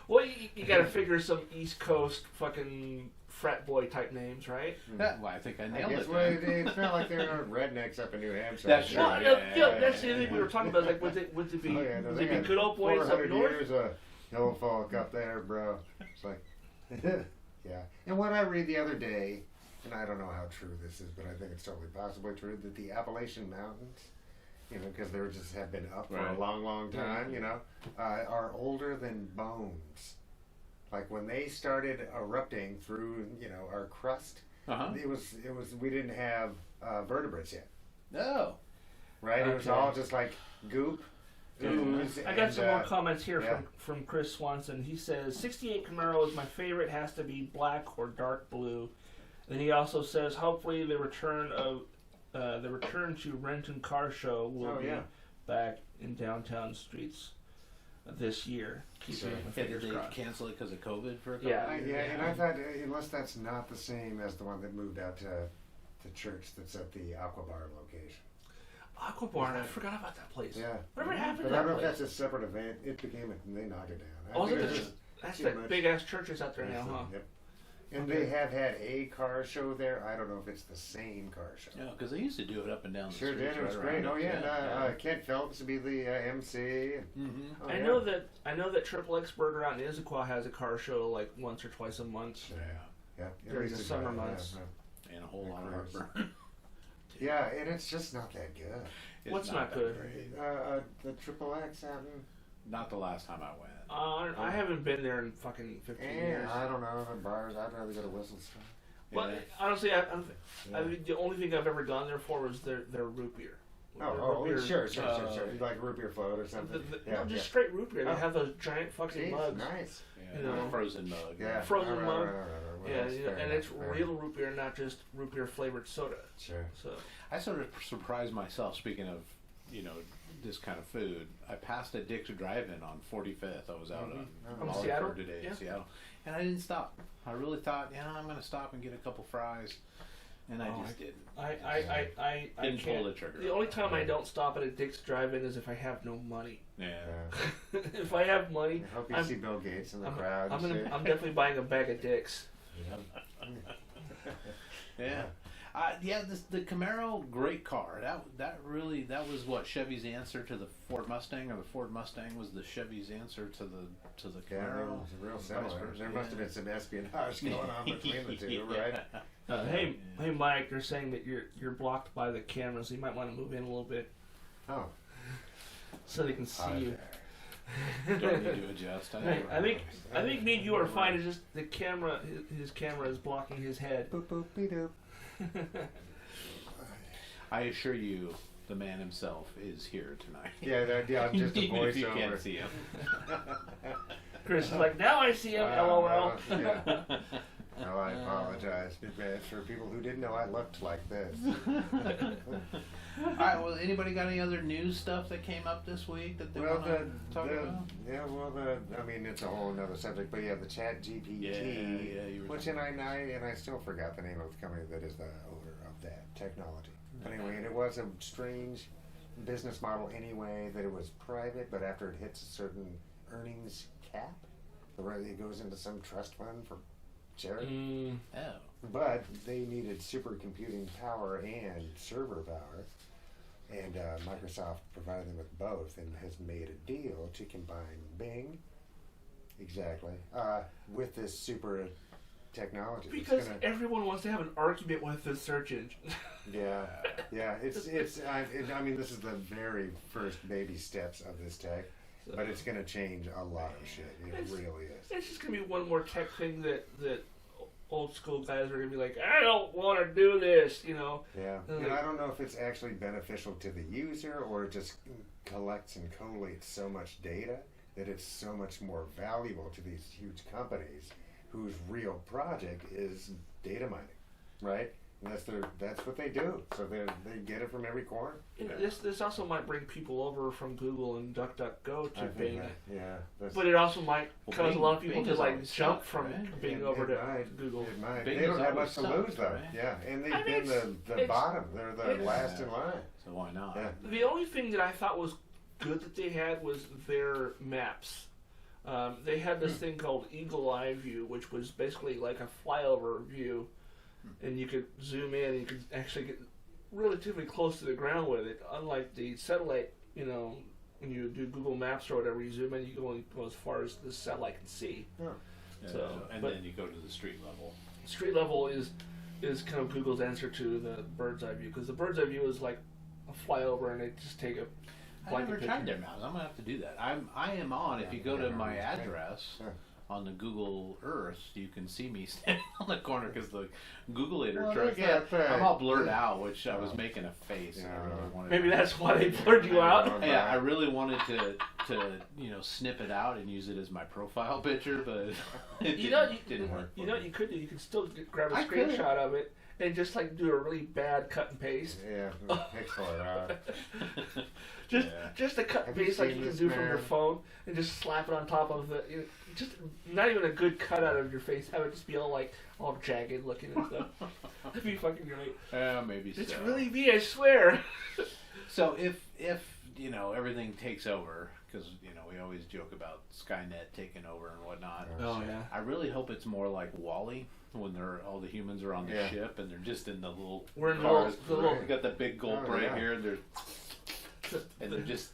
Well, you got to figure some East Coast fucking frat boy type names, right? Well, I think I I nailed guess it. well, then. it's not like they're rednecks up in New Hampshire. That's true. Well, Yeah, that's the other thing we were talking about. Like, would it be Oh, yeah, no, would they it be got good old boys up 400 north? years of hill folk up there, bro. It's like, yeah. And what I read the other day, and I don't know how true this is, but I think it's totally possibly true, that the Appalachian Mountains, you know, because they just have been up for Right. a long, long time, you know, are older than bones. Like when they started erupting through, you know, our crust, Uh-huh. it was we didn't have vertebrates yet, Oh. right? It was Okay. all just like goop, ooze. I got and, some more comments here yeah. from Chris Swanson. He says 68 Camaro is my favorite. Has to be black or dark blue. And he also says hopefully the return to Renton Car Show will Oh, be yeah. back in downtown streets this year. Keep Sure. my Yeah, did fingers they crossed. cancel it because of COVID for a couple Yeah. of Yeah, years? and I thought unless that's not the same as the one that moved out to church that's at the Aqua Bar location. Aqua Barn, I forgot about that place. Yeah. Whatever happened But to I that don't know if place? that's a separate event. It became they knocked it down. I Oh, is think it it's the- just That's too that much. big ass churches out there now, huh? Yep. And Okay. they have had a car show there. I don't know if it's the same car show. No, because they used to do it up and down the Sure streets. did. It was right great. around Oh it. yeah. And, Kent Phelps to be the MC. And, Mm-hmm. oh, I yeah. know that Triple X Burger out in Issaquah has a car show like once or twice a month. Yeah. Yeah. At During least the it's summer right, months. Yeah, And a whole lot of Cars. heartburn. yeah, and it's just not that good. It's What's not that good? great. The Triple X out in. Not the last time I went. I haven't been there in fucking 15 years. I don't know the bars. I'd rather go to Whistle Stone. Well, Yeah. honestly, the only thing I've ever gone there for was their root beer. Their Oh, root beer, sure. uh, Like root beer float or something. No, just straight root beer. They Oh. have those giant fucking Jeez, mugs. nice. Yeah, You know. frozen mug. Yeah. Frozen Right, mug. right, right, right. Yeah, That's you know, fair and enough, it's fair real root beer, not just root beer flavored soda. Sure. So I sort of surprised myself. Speaking of, this kind of food, I passed a Dick's Drive-In on 45th. I was out on From Molliford Seattle? today Yeah. in Seattle, and I didn't stop. I really thought, I'm going to stop and get a couple fries, and I just didn't. I Didn't pull can't. the trigger. The only time I don't stop at a Dick's Drive-In is if I have no money. Yeah. Yeah. If I have money, I hope you I'm- see Bill Gates in the I'm, crowd. I'm, and gonna, shit. I'm definitely buying a bag of Dicks. Yeah. The Camaro, great car. That was what Chevy's answer to the Ford Mustang, or the Ford Mustang was the Chevy's answer to the Yeah, they Camaro. were real Vice similar. versa, There must have yeah. been some espionage going on between the two, right? Hey, Mike, they're saying that you're blocked by the cameras. You might want to move in a little bit Oh. so they can see Hi you. Don't need to adjust. Hey, I think me and you are fine. It's just the camera. His camera is blocking his head. Boop boop be doop. I assure you, the man himself is here tonight. Yeah, I'm just a Even if you voiceover. can't see him. Chris is like, now I see him. LOL. Yeah. Well, I apologize in advance for people who didn't know I looked like this. All right. Well, anybody got any other news stuff that came up this week that they want to talk about? Yeah, well, I mean, it's a whole another subject, but yeah, the Chat GPT, Yeah, you were which and I still forgot the name of the company that is the owner of that technology. Anyway, and it was a strange business model anyway, that it was private, but after it hits a certain earnings cap, it goes into some trust fund for charity. Oh. But they needed supercomputing power and server power, and Microsoft provided them with both and has made a deal to combine Bing, with this super technology. Because everyone wants to have an argument with the search engine. Yeah, I mean, this is the very first baby steps of this tech, but it's going to change a lot of shit. It really is. It's just going to be one more tech thing that old school guys are going to be like, I don't want to do this, you know. Yeah, and I don't know if it's actually beneficial to the user or it just collects and collates so much data that it's so much more valuable to these huge companies whose real project is data mining, right? And that's what they do. So they get it from every corner. This also might bring people over from Google and DuckDuckGo to Bing. But it also might cause Bing, a lot of people Bing to is like always jump stuck, from right? Bing over to Google. It might. Bing They don't is have always much to lose stuck, though. right? Yeah, and they've I mean, been the bottom. They're the last in line. So why not? Yeah. The only thing that I thought was good that they had was their maps. They had this thing called Eagle Eye View, which was basically like a flyover view, and you could zoom in and you could actually get relatively close to the ground with it. Unlike the satellite, you know, when you do Google Maps or whatever, you zoom in, you can only go as far as the satellite can see. Oh. Then you go to the street level. Street level is kind of Google's answer to the bird's eye view, because the bird's eye view is like a flyover and they just take a I never tried their maps. I'm gonna have to do that. I am on. If you go to my address on the Google Earth, you can see me standing on the corner because the Googleator truck. Yeah, I'm all blurred out, which I was making a face. And I really wanted. Maybe that's why they blurred you out. Yeah, I really wanted to snip it out and use it as my profile picture, but it didn't work. You know what you could do? You could still grab a screenshot of it and just like do a really bad cut and paste. Yeah, pixel it out. Just a cut and paste like you can do from your phone, and just slap it on top of the. Just not even a good cut out of your face. Have it just be all jagged looking and stuff. That'd be fucking great. Maybe It's so. really me, I swear. So if everything takes over, because we always joke about Skynet taking over and whatnot. Oh yeah. I really hope it's more like WALL-E when all the humans are on the ship and they're just in the little cars. The little. They got the big gulp here, and they're just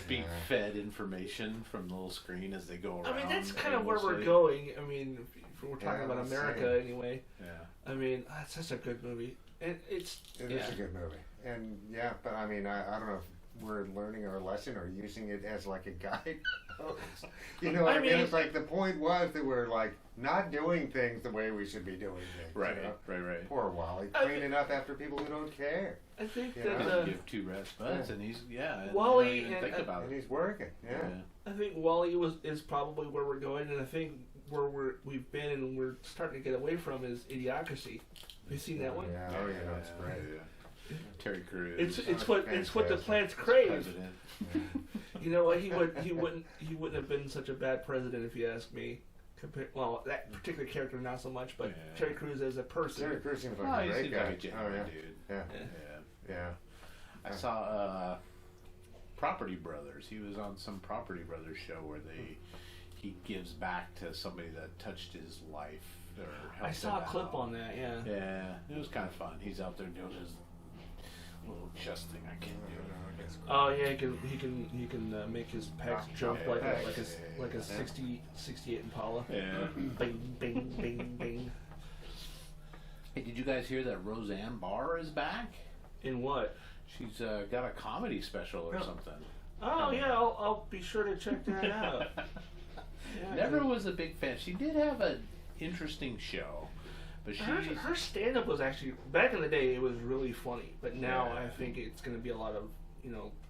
being fed information from the little screen as they go around. I mean, that's kind of where we're going. I mean, if we're talking about America anyway. Yeah. I mean, that's such a good movie, and It is a good movie, and but I mean, I don't know if we're learning our lesson or using it as like a guide. You know what I mean? It's like the point was that we're like not doing things the way we should be doing things. Right, you know? right. Poor Wally, cleaning up after people who don't care. I think Yeah. that Doesn't give two rest buds, and he's Wally and think about And it. he's working. Yeah. I think Wally is probably where we're going, and I think where we've been and we're starting to get away from is Idiocracy. Have you seen that one? Yeah. Oh yeah, that's great. Yeah. Terry Crews. It's what the plants crave. President. You know what? He wouldn't have been such a bad president if you ask me. Well, that particular character not so much, but Terry Crews as a person. Terry Crews seems like a he great seems guy. like a genuine dude. Yeah. I saw Property Brothers. He was on some Property Brothers show where he gives back to somebody that touched his life or helped I saw him a clip out. on that. Yeah. Yeah, it was kind of fun. He's out there doing his little chest thing. I can't do it. Oh yeah, he can make his pecs jump like a 68 Impala. Yeah. Bing bing bing bing. Hey, did you guys hear that Roseanne Barr is back? In what? She's got a comedy special or something. Oh yeah, I'll be sure to check that out. Yeah, Never was a big fan. She did have an interesting show, but her stand-up was actually back in the day. It was really funny, but now I think it's going to be a lot of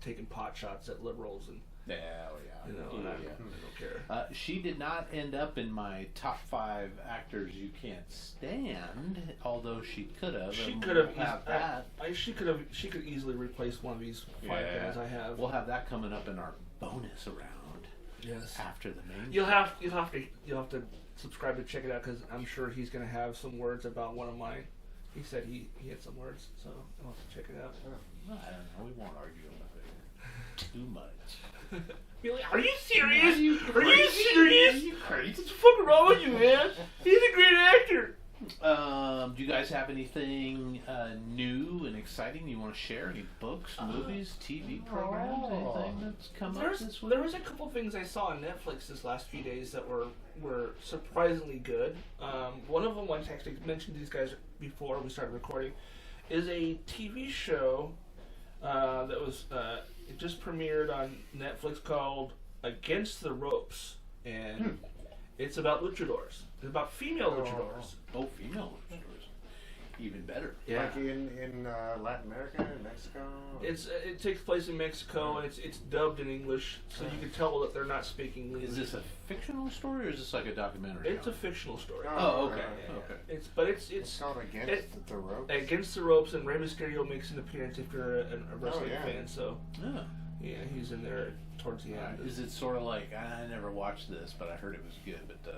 taking pot shots at liberals and Yeah, oh yeah. I don't care. She did not end up in my top 5 actors you can't stand, although she could have. She and could we'll have that. She could easily replace one of these 5 guys I have. We'll have that coming up in our bonus round. Yes. After the main. You'll have to subscribe to check it out because I'm sure he's gonna have some words about one of mine. He said he had some words, so I'll have to check it out. I don't know. We won't argue about it too much. Be like, are you serious? Are you Are you serious? Are you crazy? What's fucking wrong with you, man? He's a great actor. Do you guys have anything new and exciting you want to share? Any books, movies, TV programs, anything that's come up this week? There was a couple things I saw on Netflix this last few days that were surprisingly good. One of them, I actually mentioned these guys before we started recording, is a TV show that was it just premiered on Netflix called Against the Ropes, and it's about luchadors. It's about female luchadors. Oh, female luchadors. Even better. Yeah. Like in Latin America and Mexico? It takes place in Mexico, and it's dubbed in English, so you can tell that they're not speaking English. Is this a fictional story or is this like a documentary? It's a fictional story. Oh, okay. Yeah. Okay. It's called Against the Ropes? Against the Ropes, and Rey Mysterio makes an appearance if you're a wrestling fan. So Yeah. yeah, he's in there towards the end. Is it sort of like, I never watched this, but I heard it was good, but the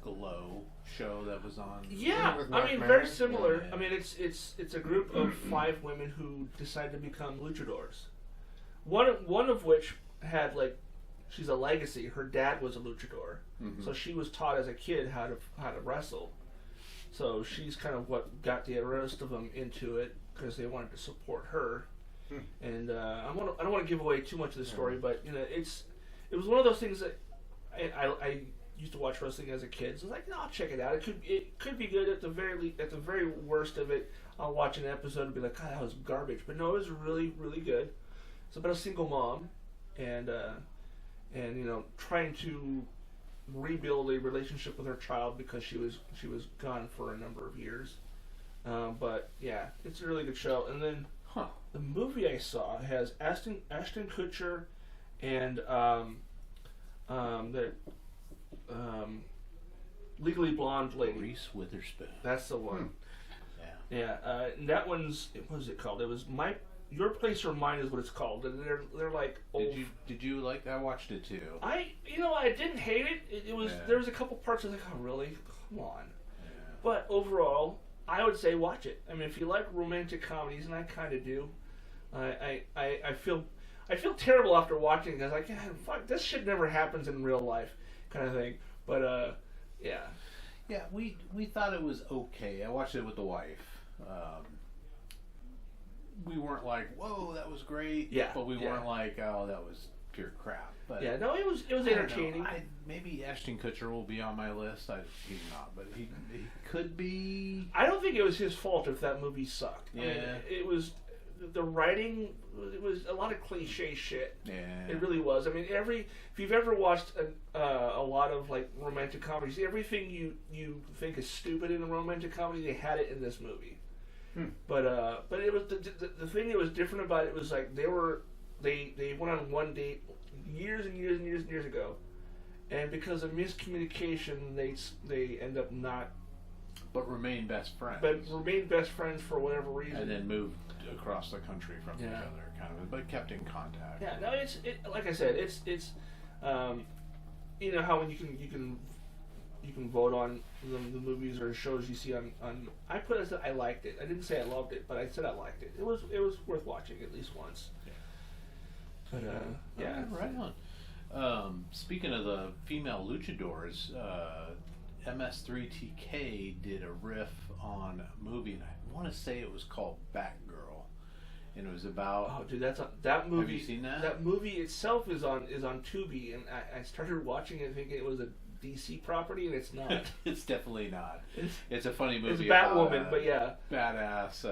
Glow show that was on? Yeah, with I Mark mean, Maron? very similar. Yeah. I mean, it's a group of 5 women who decide to become luchadors. One of which had she's a legacy. Her dad was a luchador, so she was taught as a kid how to wrestle. So she's kind of what got the rest of them into it because they wanted to support her. And I don't want to give away too much of the story, but it was one of those things that I used to watch wrestling as a kid. So I was like, no, I'll check it out. It could be good at the very worst of it. I'll watch an episode and be like, God, that was garbage. But no, it was really, really good. It's about a single mom, and trying to rebuild a relationship with her child because she was gone for a number of years. But yeah, it's a really good show. And then the movie I saw has Ashton Kutcher and the Legally Blonde lady. Reese Witherspoon. That's the one. Yeah. Yeah, and that one's, what was it called? It was Your Place or Mine is what it's called. And they're like old. Did you like that? I watched it too. I didn't hate it. It was there was a couple parts I was like, oh really? Come on. Yeah. But overall, I would say watch it. I mean, if you like romantic comedies, and I kind of do, I feel terrible after watching it because like, yeah, fuck, this shit never happens in real life, kind of thing. But yeah. Yeah, we thought it was okay. I watched it with the wife. We weren't like, whoa, that was great. Yeah. But we weren't like, oh, that was pure crap. But yeah, no, it was I don't know. entertaining. Maybe Ashton Kutcher will be on my list. He's not, but he could be. I don't think it was his fault if that movie sucked. Yeah. I mean, it was the writing. It was a lot of cliche shit. Yeah. It really was. I mean, if you've ever watched a lot of like romantic comedies, everything you think is stupid in a romantic comedy, they had it in this movie. But it was the thing that was different about it was like they went on one date years and years and years and years ago, and because of miscommunication, they end up not. But remain best friends. But remained best friends for whatever reason. And then moved across the country from each other, kind of, but kept in contact. Yeah, no, it's like I said, it's you know how when you can vote on the movies or shows you see on I put as that I liked it. I didn't say I loved it, but I said I liked it. It was worth watching at least once. Yeah. But yeah, right on. Speaking of the female luchadors, MS3TK did a riff on a movie, and I want to say it was called Batgirl, and it was about. Oh, dude, that movie. Have you seen that? That movie itself is on Tubi, and I started watching it thinking it was a DC property, and it's not. It's definitely not. It's a funny movie. It's Batwoman, but yeah. Badass.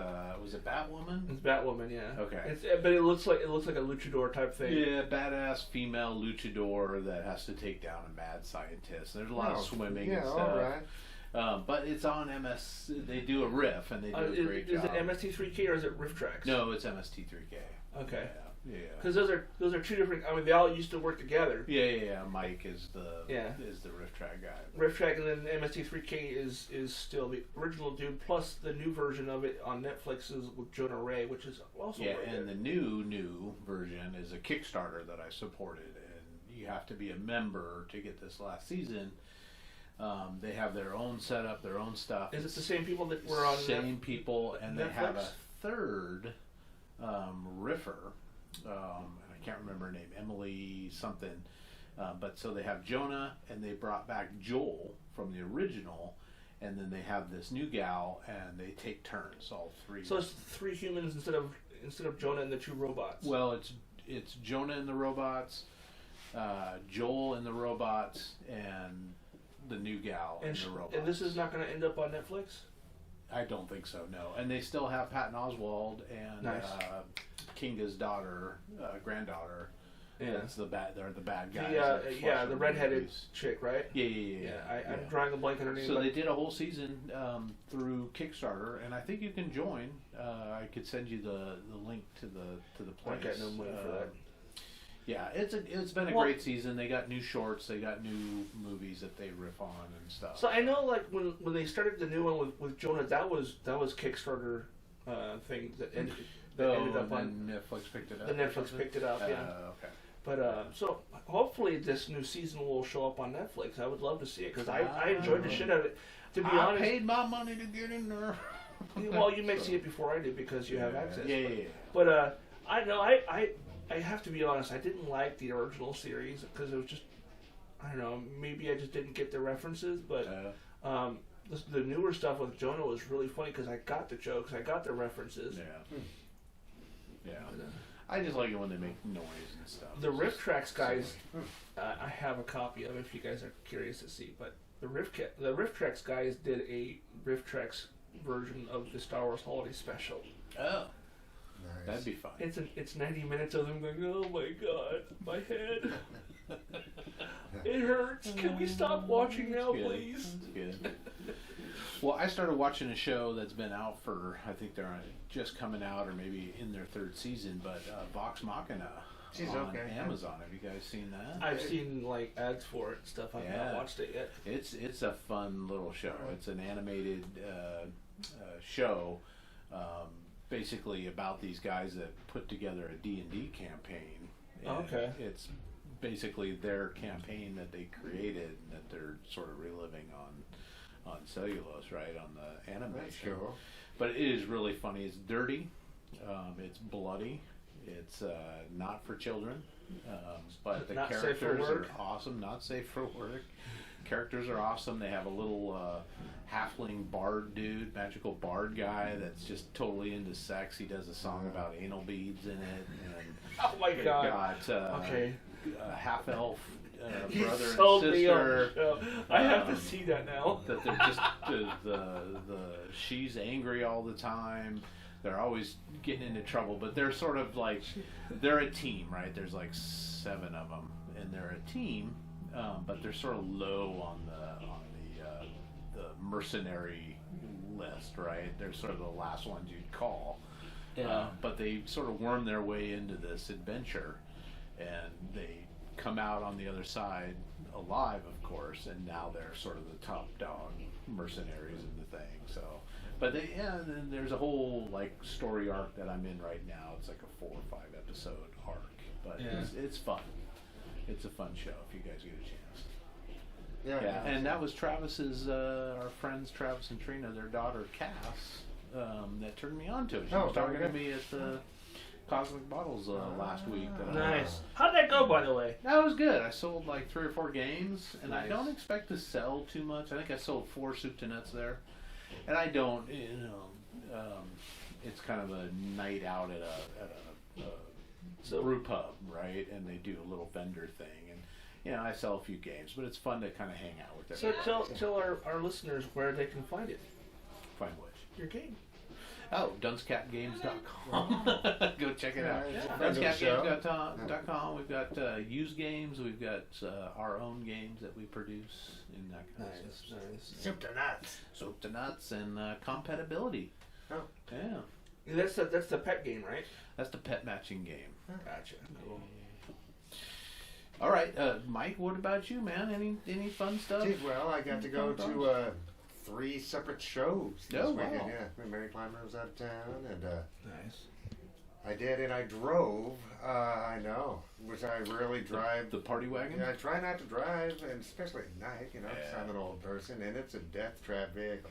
Was it Batwoman? It's Batwoman, yeah. Okay. But it looks like a luchador type thing. Yeah, badass female luchador that has to take down a mad scientist. There's a lot of swimming and stuff. All right. But it's on MS. They do a riff and they do a great job. Is it MST3K or is it Riff Tracks? No, it's MST3K. Okay. Yeah. Because those are two different. I mean, they all used to work together. Yeah. Mike is the Yeah. riff track guy. Riff Track, and then MST3K is still the original dude. Plus the new version of it on Netflix is with Jonah Ray, which is also really and good. the new version is a Kickstarter that I supported, and you have to be a member to get this last season. They have their own setup, their own stuff. Is it the same people that were on same people, and they have Netflix? a third riffer. And I can't remember her name, Emily something. But so they have Jonah, and they brought back Joel from the original, and then they have this new gal, and they take turns, all three. So it's 3 humans instead of Jonah and the 2 robots. Well, it's Jonah and the robots, Joel and the robots, and the new gal and the robots. And this is not going to end up on Netflix? I don't think so, no. And they still have Patton Oswalt and Nice. Kinga's daughter, granddaughter. Yeah. They're the bad guys. The redheaded chick, right? Yeah. I'm drawing a blank on her name. So they did a whole season through Kickstarter, and I think you can join. I could send you the link to the place. I got no money for that. Yeah, it's been a great season. They got new shorts, they got new movies that they riff on and stuff. So I know, like when they started the new one with Jonah, that was Kickstarter thing that ended up on Netflix picked it up. The Netflix picked it up, yeah. Okay. But so hopefully this new season will show up on Netflix. I would love to see it because I enjoyed the shit out of it. To be honest, I paid my money to get in there. well, you may see it before I do because you have access. Yeah. But I know I have to be honest. I didn't like the original series because it was just, I don't know, maybe I just didn't get the references. But the newer stuff with Jonah was really funny because I got the jokes, I got the references. Yeah. I just like it when they make noise and stuff. The Riff Tracks guys, I have a copy of it if you guys are curious to see. But the Riff Tracks guys did a Riff Tracks version of the Star Wars Holiday Special. Oh. Nice. That'd be fun. It's 90 minutes of them going, oh my god, my head. It hurts. Can we stop watching now, please? That's good. Well, I started watching a show that's been out for, I think they're just coming out or maybe in their 3rd season, but Vox Machina on Amazon. Have you guys seen that? I've seen like ads for it and stuff. I've not watched it yet. It's a fun little show. It's an animated show. Basically about these guys that put together a D&D campaign. And it's basically their campaign that they created and that they're sort of reliving on cellulose, right, on the animation. That's cool. But it is really funny. It's dirty. It's bloody. It's not for children. But the Not safe for characters are work. awesome. Not safe for work. Characters are awesome. They have a little halfling bard dude, magical bard guy that's just totally into sex. He does a song about anal beads in it. And Oh my god. got a half elf brother and Sold me on the sister. show. I have to see that now. That they're just she's angry all the time. They're always getting into trouble, but they're sort of like they're a team, right? There's like 7 of them, and they're a team. But they're sort of low on the mercenary list, right? They're sort of the last ones you'd call. Yeah. But they sort of worm their way into this adventure, and they come out on the other side alive, of course. And now they're sort of the top dog mercenaries in the thing. So, but then there's a whole like story arc that I'm in right now. It's like a 4 or 5 episode arc, but it's fun. It's a fun show if you guys get a chance. Yeah, and that was Travis's, our friends Travis and Trina, their daughter Cass, that turned me on to it. She was talking to me at the Cosmic Bottles last week. Nice. How'd that go, by the way? That was good. I sold like 3 or 4 games, and I Nice. don't expect to sell too much. I think I sold 4 soup to nuts there, and I don't, it's kind of a night out at a brew pub, right? And they do a little vendor thing, and I sell a few games, but it's fun to kind of hang out with So everybody. tell our listeners where they can find it. Find which? Your game. Oh, dunscapgames.com. Go check it out. It's a friend of the show. Dunscapgames.com. We've got used games. We've got our own games that we produce and that kind of stuff. Nice. Soup to nuts. Soup to nuts and compatibility. Oh. Yeah. That's the pet game, right? That's the pet matching game. Gotcha. Cool. All right, Mike. What about you, man? Any fun stuff? Gee, well, I got to go to 3 separate shows this Oh, weekend. wow. Yeah, Mary Climber was out of town, and Nice. I did, and I drove. I know, which I really drive. The party wagon. Yeah, I try not to drive, and especially at night, you know, 'cause Yeah. I'm an old person, and it's a death trap vehicle.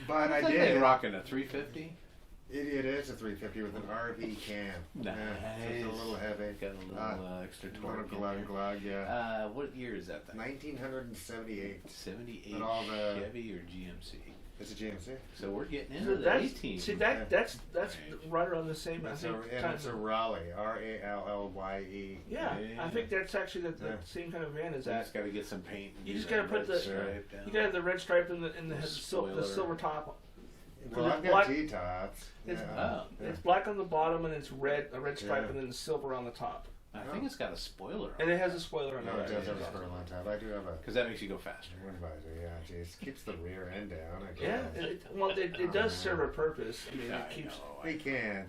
But I It's like did. they rocking a 350. It is a 350 with an RV cam. Nice. Yeah, so it's a little heavy. Got a little extra Little torque. in glug there. glug, yeah. What year is that thing? 1978. 78 But all the- Chevy or GMC. It's a GMC. So we're getting So into the that's 18. see that's right around the same. I It's think. and kind it's a of, Raleigh, RALLYE. yeah, Yeah. I think that's actually the Yeah. same kind of van as You that. just got to get some paint. and You do just that gotta put red the- stripe down. You got the red stripe in the The the silver top. Well, It's I've got black- T-tops. It's- Yeah. Oh. Yeah. It's black on the bottom and it's a red stripe Yeah. and then silver on the top. I think it's got a spoiler. And it has a spoiler on No, it it. does have a Yeah. spur on top. I do have a Because that makes you go faster. wind visor, yeah. Geez, keeps the rear end down, I Yeah, guess. it does serve a purpose. I mean, it keeps. They can.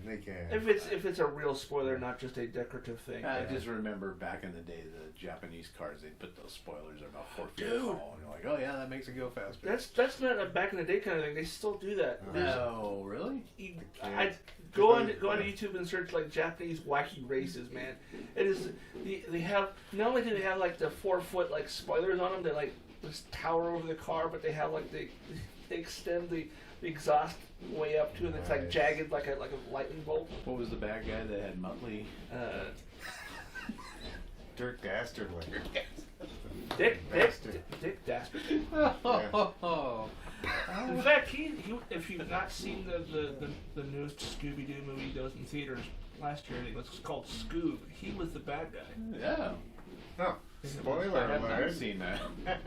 If it's a real spoiler, not just a decorative thing. I Yeah. just remember back in the day, the Japanese cars, they'd put those spoilers about 4 feet Dude. tall. And you're like, oh yeah, that makes it go faster. That's not a back in the day kind of thing. They still do that. Oh. There's- No, really? I go on YouTube and search like Japanese wacky races, man. It is they have not only do they have like the 4-foot like spoilers on them that like just tower over the car, but they have like they extend the exhaust way up to, and it's like Nice. jagged like a lightning bolt. What was the bad guy that had Muttley? Dirk Dastardly. Dick Bastard. Dastardly. Oh, In fact, he if you've not seen the newest Scooby Doo movie that was in theaters last year, it was called Scoob. He was the bad guy. yeah. No, spoiler I have not alert. seen that. Yeah.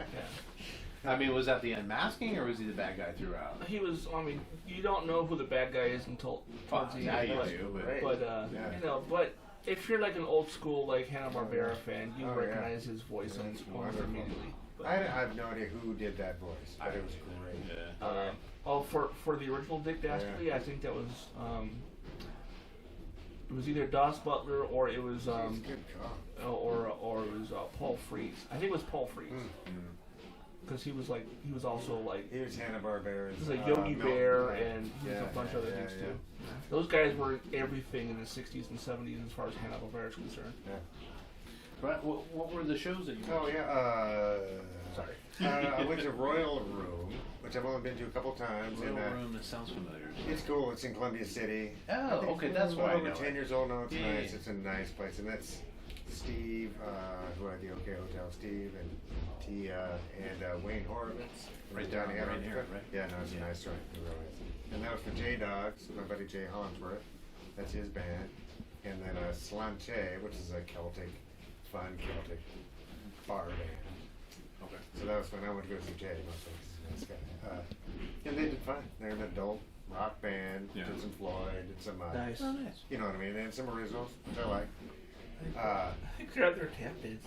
I mean, was that the unmasking, or was he the bad guy throughout? He was. I mean, you don't know who the bad guy is until towards the Now end. you but- do, but Right. But Yeah. you know, but if you're like an old school like Hanna-Barbera fan, you Oh, yeah. recognize his voice That's almost wonderful. immediately. But, I have no idea who did that voice, but it was great. Yeah. for the original Dick Dastardly, I think that was it was either Dos Butler or it was He's a good cop. or it was Paul Frees. I think it was Paul Frees Mm. because he was also like He was Hanna-Barbera's. he was a Yogi Bear Milton, and he was a bunch of other things yeah. too. Those guys were everything in the 60s and 70s as far as Hanna-Barbera is concerned. Yeah. Right. What were the shows that you Oh went to? yeah. Sorry. I went to Royal Room, which I've only been to a couple times. Royal and, Room, that sounds familiar. It's cool. It's in Columbia City. Oh, I think okay, it's that's a why I little know over 10 it. years old now. It's Yeah, nice. yeah. It's a nice place, and that's Steve, who had the OK Hotel, Steve and Tia and Wayne Horowitz. Right down down here, right here, right? Yeah, no, it's Yeah. a nice joint. It really is. And that was for J Dogs, my buddy Jay Hollingsworth. That's his band. And then Slanche, which is a fun Celtic bar band. Okay. So that was fun. I went to go see Jay mostly 'cause he's a nice guy. And they did fine. They're an adult rock band. Yeah. Did some Floyd, did some, Nice. Oh, nice. you know what I mean? And some originals, which I like. I think they're out there tap dancing.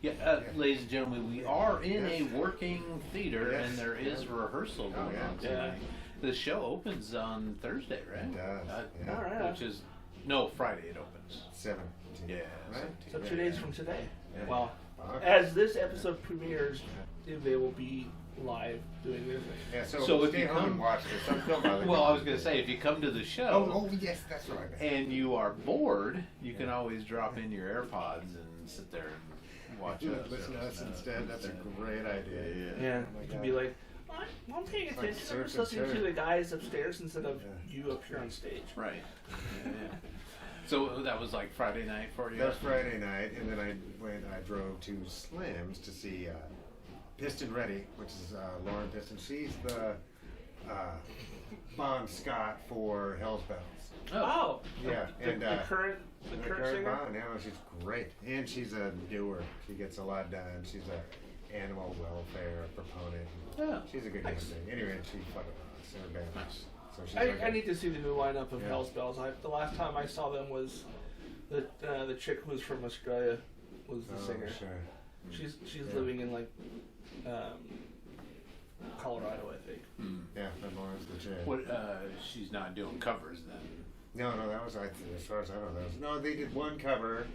Yeah, ladies and gentlemen, we are in a working theater, Yes. and there is Yeah. rehearsal going yeah. on tonight. The show opens on Thursday, right? It does, yeah. All right. Which is Friday. It opens. 17. Yeah. Right? 17. So 2 days from today. Yeah. Well, Okay. as this episode premieres, they will be live doing their thing. Yeah, so, So if stay you home come- and watch this. I'm filming other Well, I was people. going to say, if you come to the show Oh, yes, that's right. and you are bored, you can always drop in your AirPods and sit there and watch us. Listen to us instead. That's a great idea. Yeah. Yeah, Oh my you can God. be like, I'm paying It's like attention. I'm just search and listening to serve. the guys upstairs instead of Yeah. you up here on stage. Right. Yeah. So that was like Friday night for you? That was Friday night, and then I drove to Slim's to see Piston Ready, which is Lauren Piston. She's the Bon Scott for Hell's Bells. Oh, Yeah, the, and the current singer. Bon, yeah, she's great, and she's a doer. She gets a lot done. She's a animal welfare proponent. Yeah. She's a good human being. Anyway, she fucking awesome. Her band. Nice. So she's I need to see the new lineup of Yeah. Hell's Bells. The last time I saw them was the chick who's from Australia was the singer. Sure. She's Yeah. living in like Colorado, I think. Yeah, that was legit. What? She's not doing covers then. No, that was, as far as I know, no, they did one cover,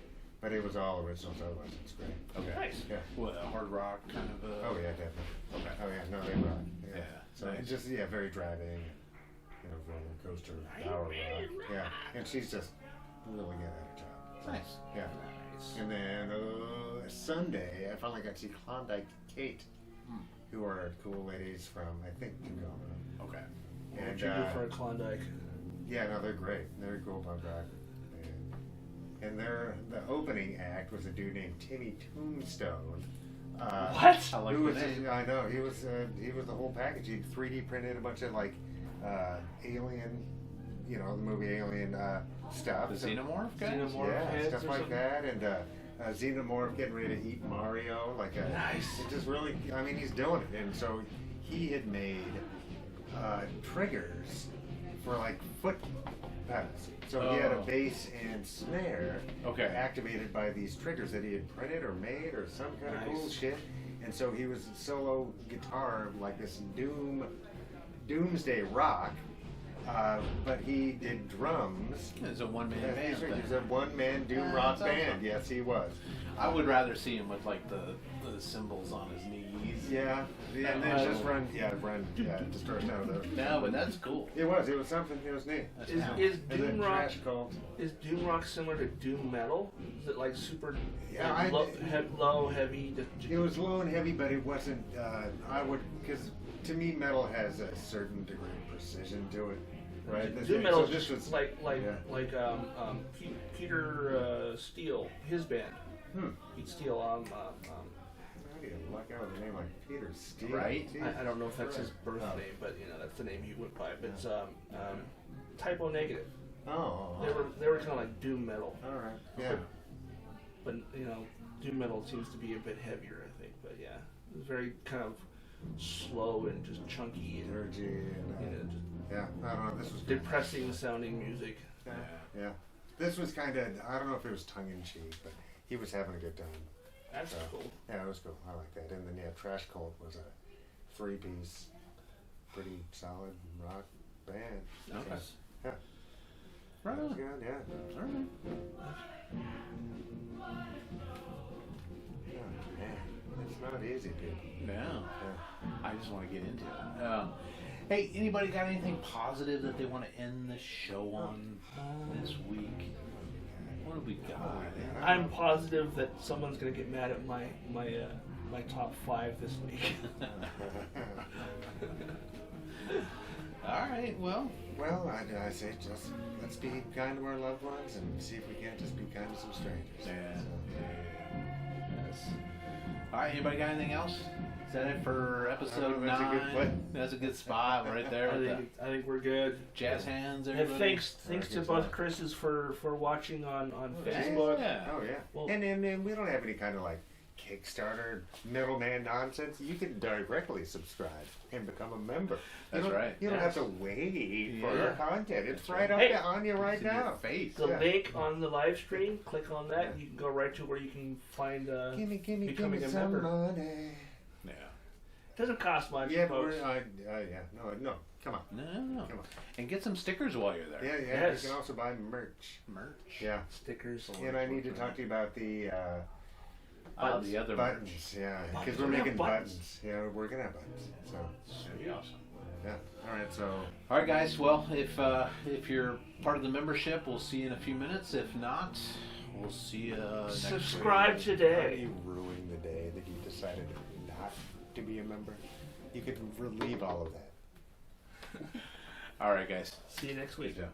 but it was all originals, otherwise it's great. Okay. Nice. Yeah. What, a hard rock kind of a? Oh yeah, definitely. Okay. Oh yeah, no, they rock. Yeah. Yeah, So nice. it's just, very driving, roller coaster, power rock. Yeah, and she's just really good at her job. So, Nice. Yeah. Nice. And then Sunday, I finally got to see Klondike Kate, who are cool ladies from, I think, Tacoma. Okay. What And would you do for a Klondike? yeah, no, they're great. They're cool punk rock. And the opening act was a dude named Timmy Tombstone. What? I like Who the was name. I know he was the whole package. He 3D printed a bunch of like Alien, the movie Alien stuff. The So- Xenomorph guy? Xenomorph yeah, heads stuff or like something? that, and Xenomorph getting ready to eat Mario. Nice. It just really, he's doing it, and so he had made triggers for like foot pedals. So he had a Oh. bass and snare Okay. activated by these triggers that he had printed or made or some kind of cool Nice. shit. And so he was solo guitar like this doomsday rock, but he did drums. It's a one-man Yeah, band. he's then. a one-man doom Yeah, rock that's band. awesome. Yes, he was. I would rather see him with like the cymbals on his knees. Yeah, and then just run, distortion out of those. No, but that's cool. It was something. It was neat. That's Is, cool. is And then Doom Rock Trash Cult. is Doom Rock similar to Doom Metal? Is it like super Yeah, low, heavy? It was low and heavy, but it wasn't. Because to me, metal has a certain degree of precision to it, right? Doom Metal so is just like Peter Steele, his band. Pete Steele. How do you luck out with a name like Peter Steele? Right? I don't know if that's his birth Oh. name, but that's the name he went by. But it's Typo Negative. Oh. They were kind of like Doom Metal, All right. Yeah. but Doom Metal seems to be a bit heavier, I think. But yeah, it was very kind of slow and just chunky and Energy and just yeah. I don't know. This was good. depressing sounding music. Yeah. This was kind of. I don't know if it was tongue in cheek, but he was having a good time. That's So, cool. Yeah, it was cool. I like that. And then Trash Cult was a 3-piece, pretty solid rock band. Okay. So, yeah. Right That was on. good. Yeah. All right. Yeah, man, it's not easy, people. No. Yeah. I just want to get into it. Hey, anybody got anything positive that they want to end the show on this week? What have we got? I'm positive that someone's gonna get mad at my top 5 this week. All right. Well. Well, I say just let's be kind to our loved ones and see if we can't just be kind to some strangers. Yeah. So, Yes. All right. Anybody got anything else? Is that it for episode that's a 9? good put. That's a good spot right there. I think we're good. Jazz hands, And everybody. thanks to Good both job. Chris's for watching on yeah. Facebook. Yeah. Oh yeah. Well- and we don't have any kind of like Kickstarter middleman nonsense. You can directly subscribe and become a member. That's right. You don't Yes. have to wait for Yeah. our content. It's That's right right. up on you right It's in your now. face. The Yeah. link on the live stream, click on that. You can go right to where you can find. Give me becoming a some member. money. Yeah. Doesn't cost much, Yeah, folks. yeah. No, come on. No. Come on. And get some stickers while you're there. Yeah, Yes. You can also buy merch. Merch. Yeah. Stickers. And I need to talk to you about the The other buttons. Yeah, because Buttons. we're We have making buttons. buttons. Yeah, we're gonna have buttons. So merch. That'd be awesome. yeah. All right. So All right, guys. Well, if you're part of the membership, we'll see you in a few minutes. If not, we'll see you next week. Subscribe How do today. you ruin the day that you decided not to be a member? You could relieve all of that. All right, guys. See you next week. Good job.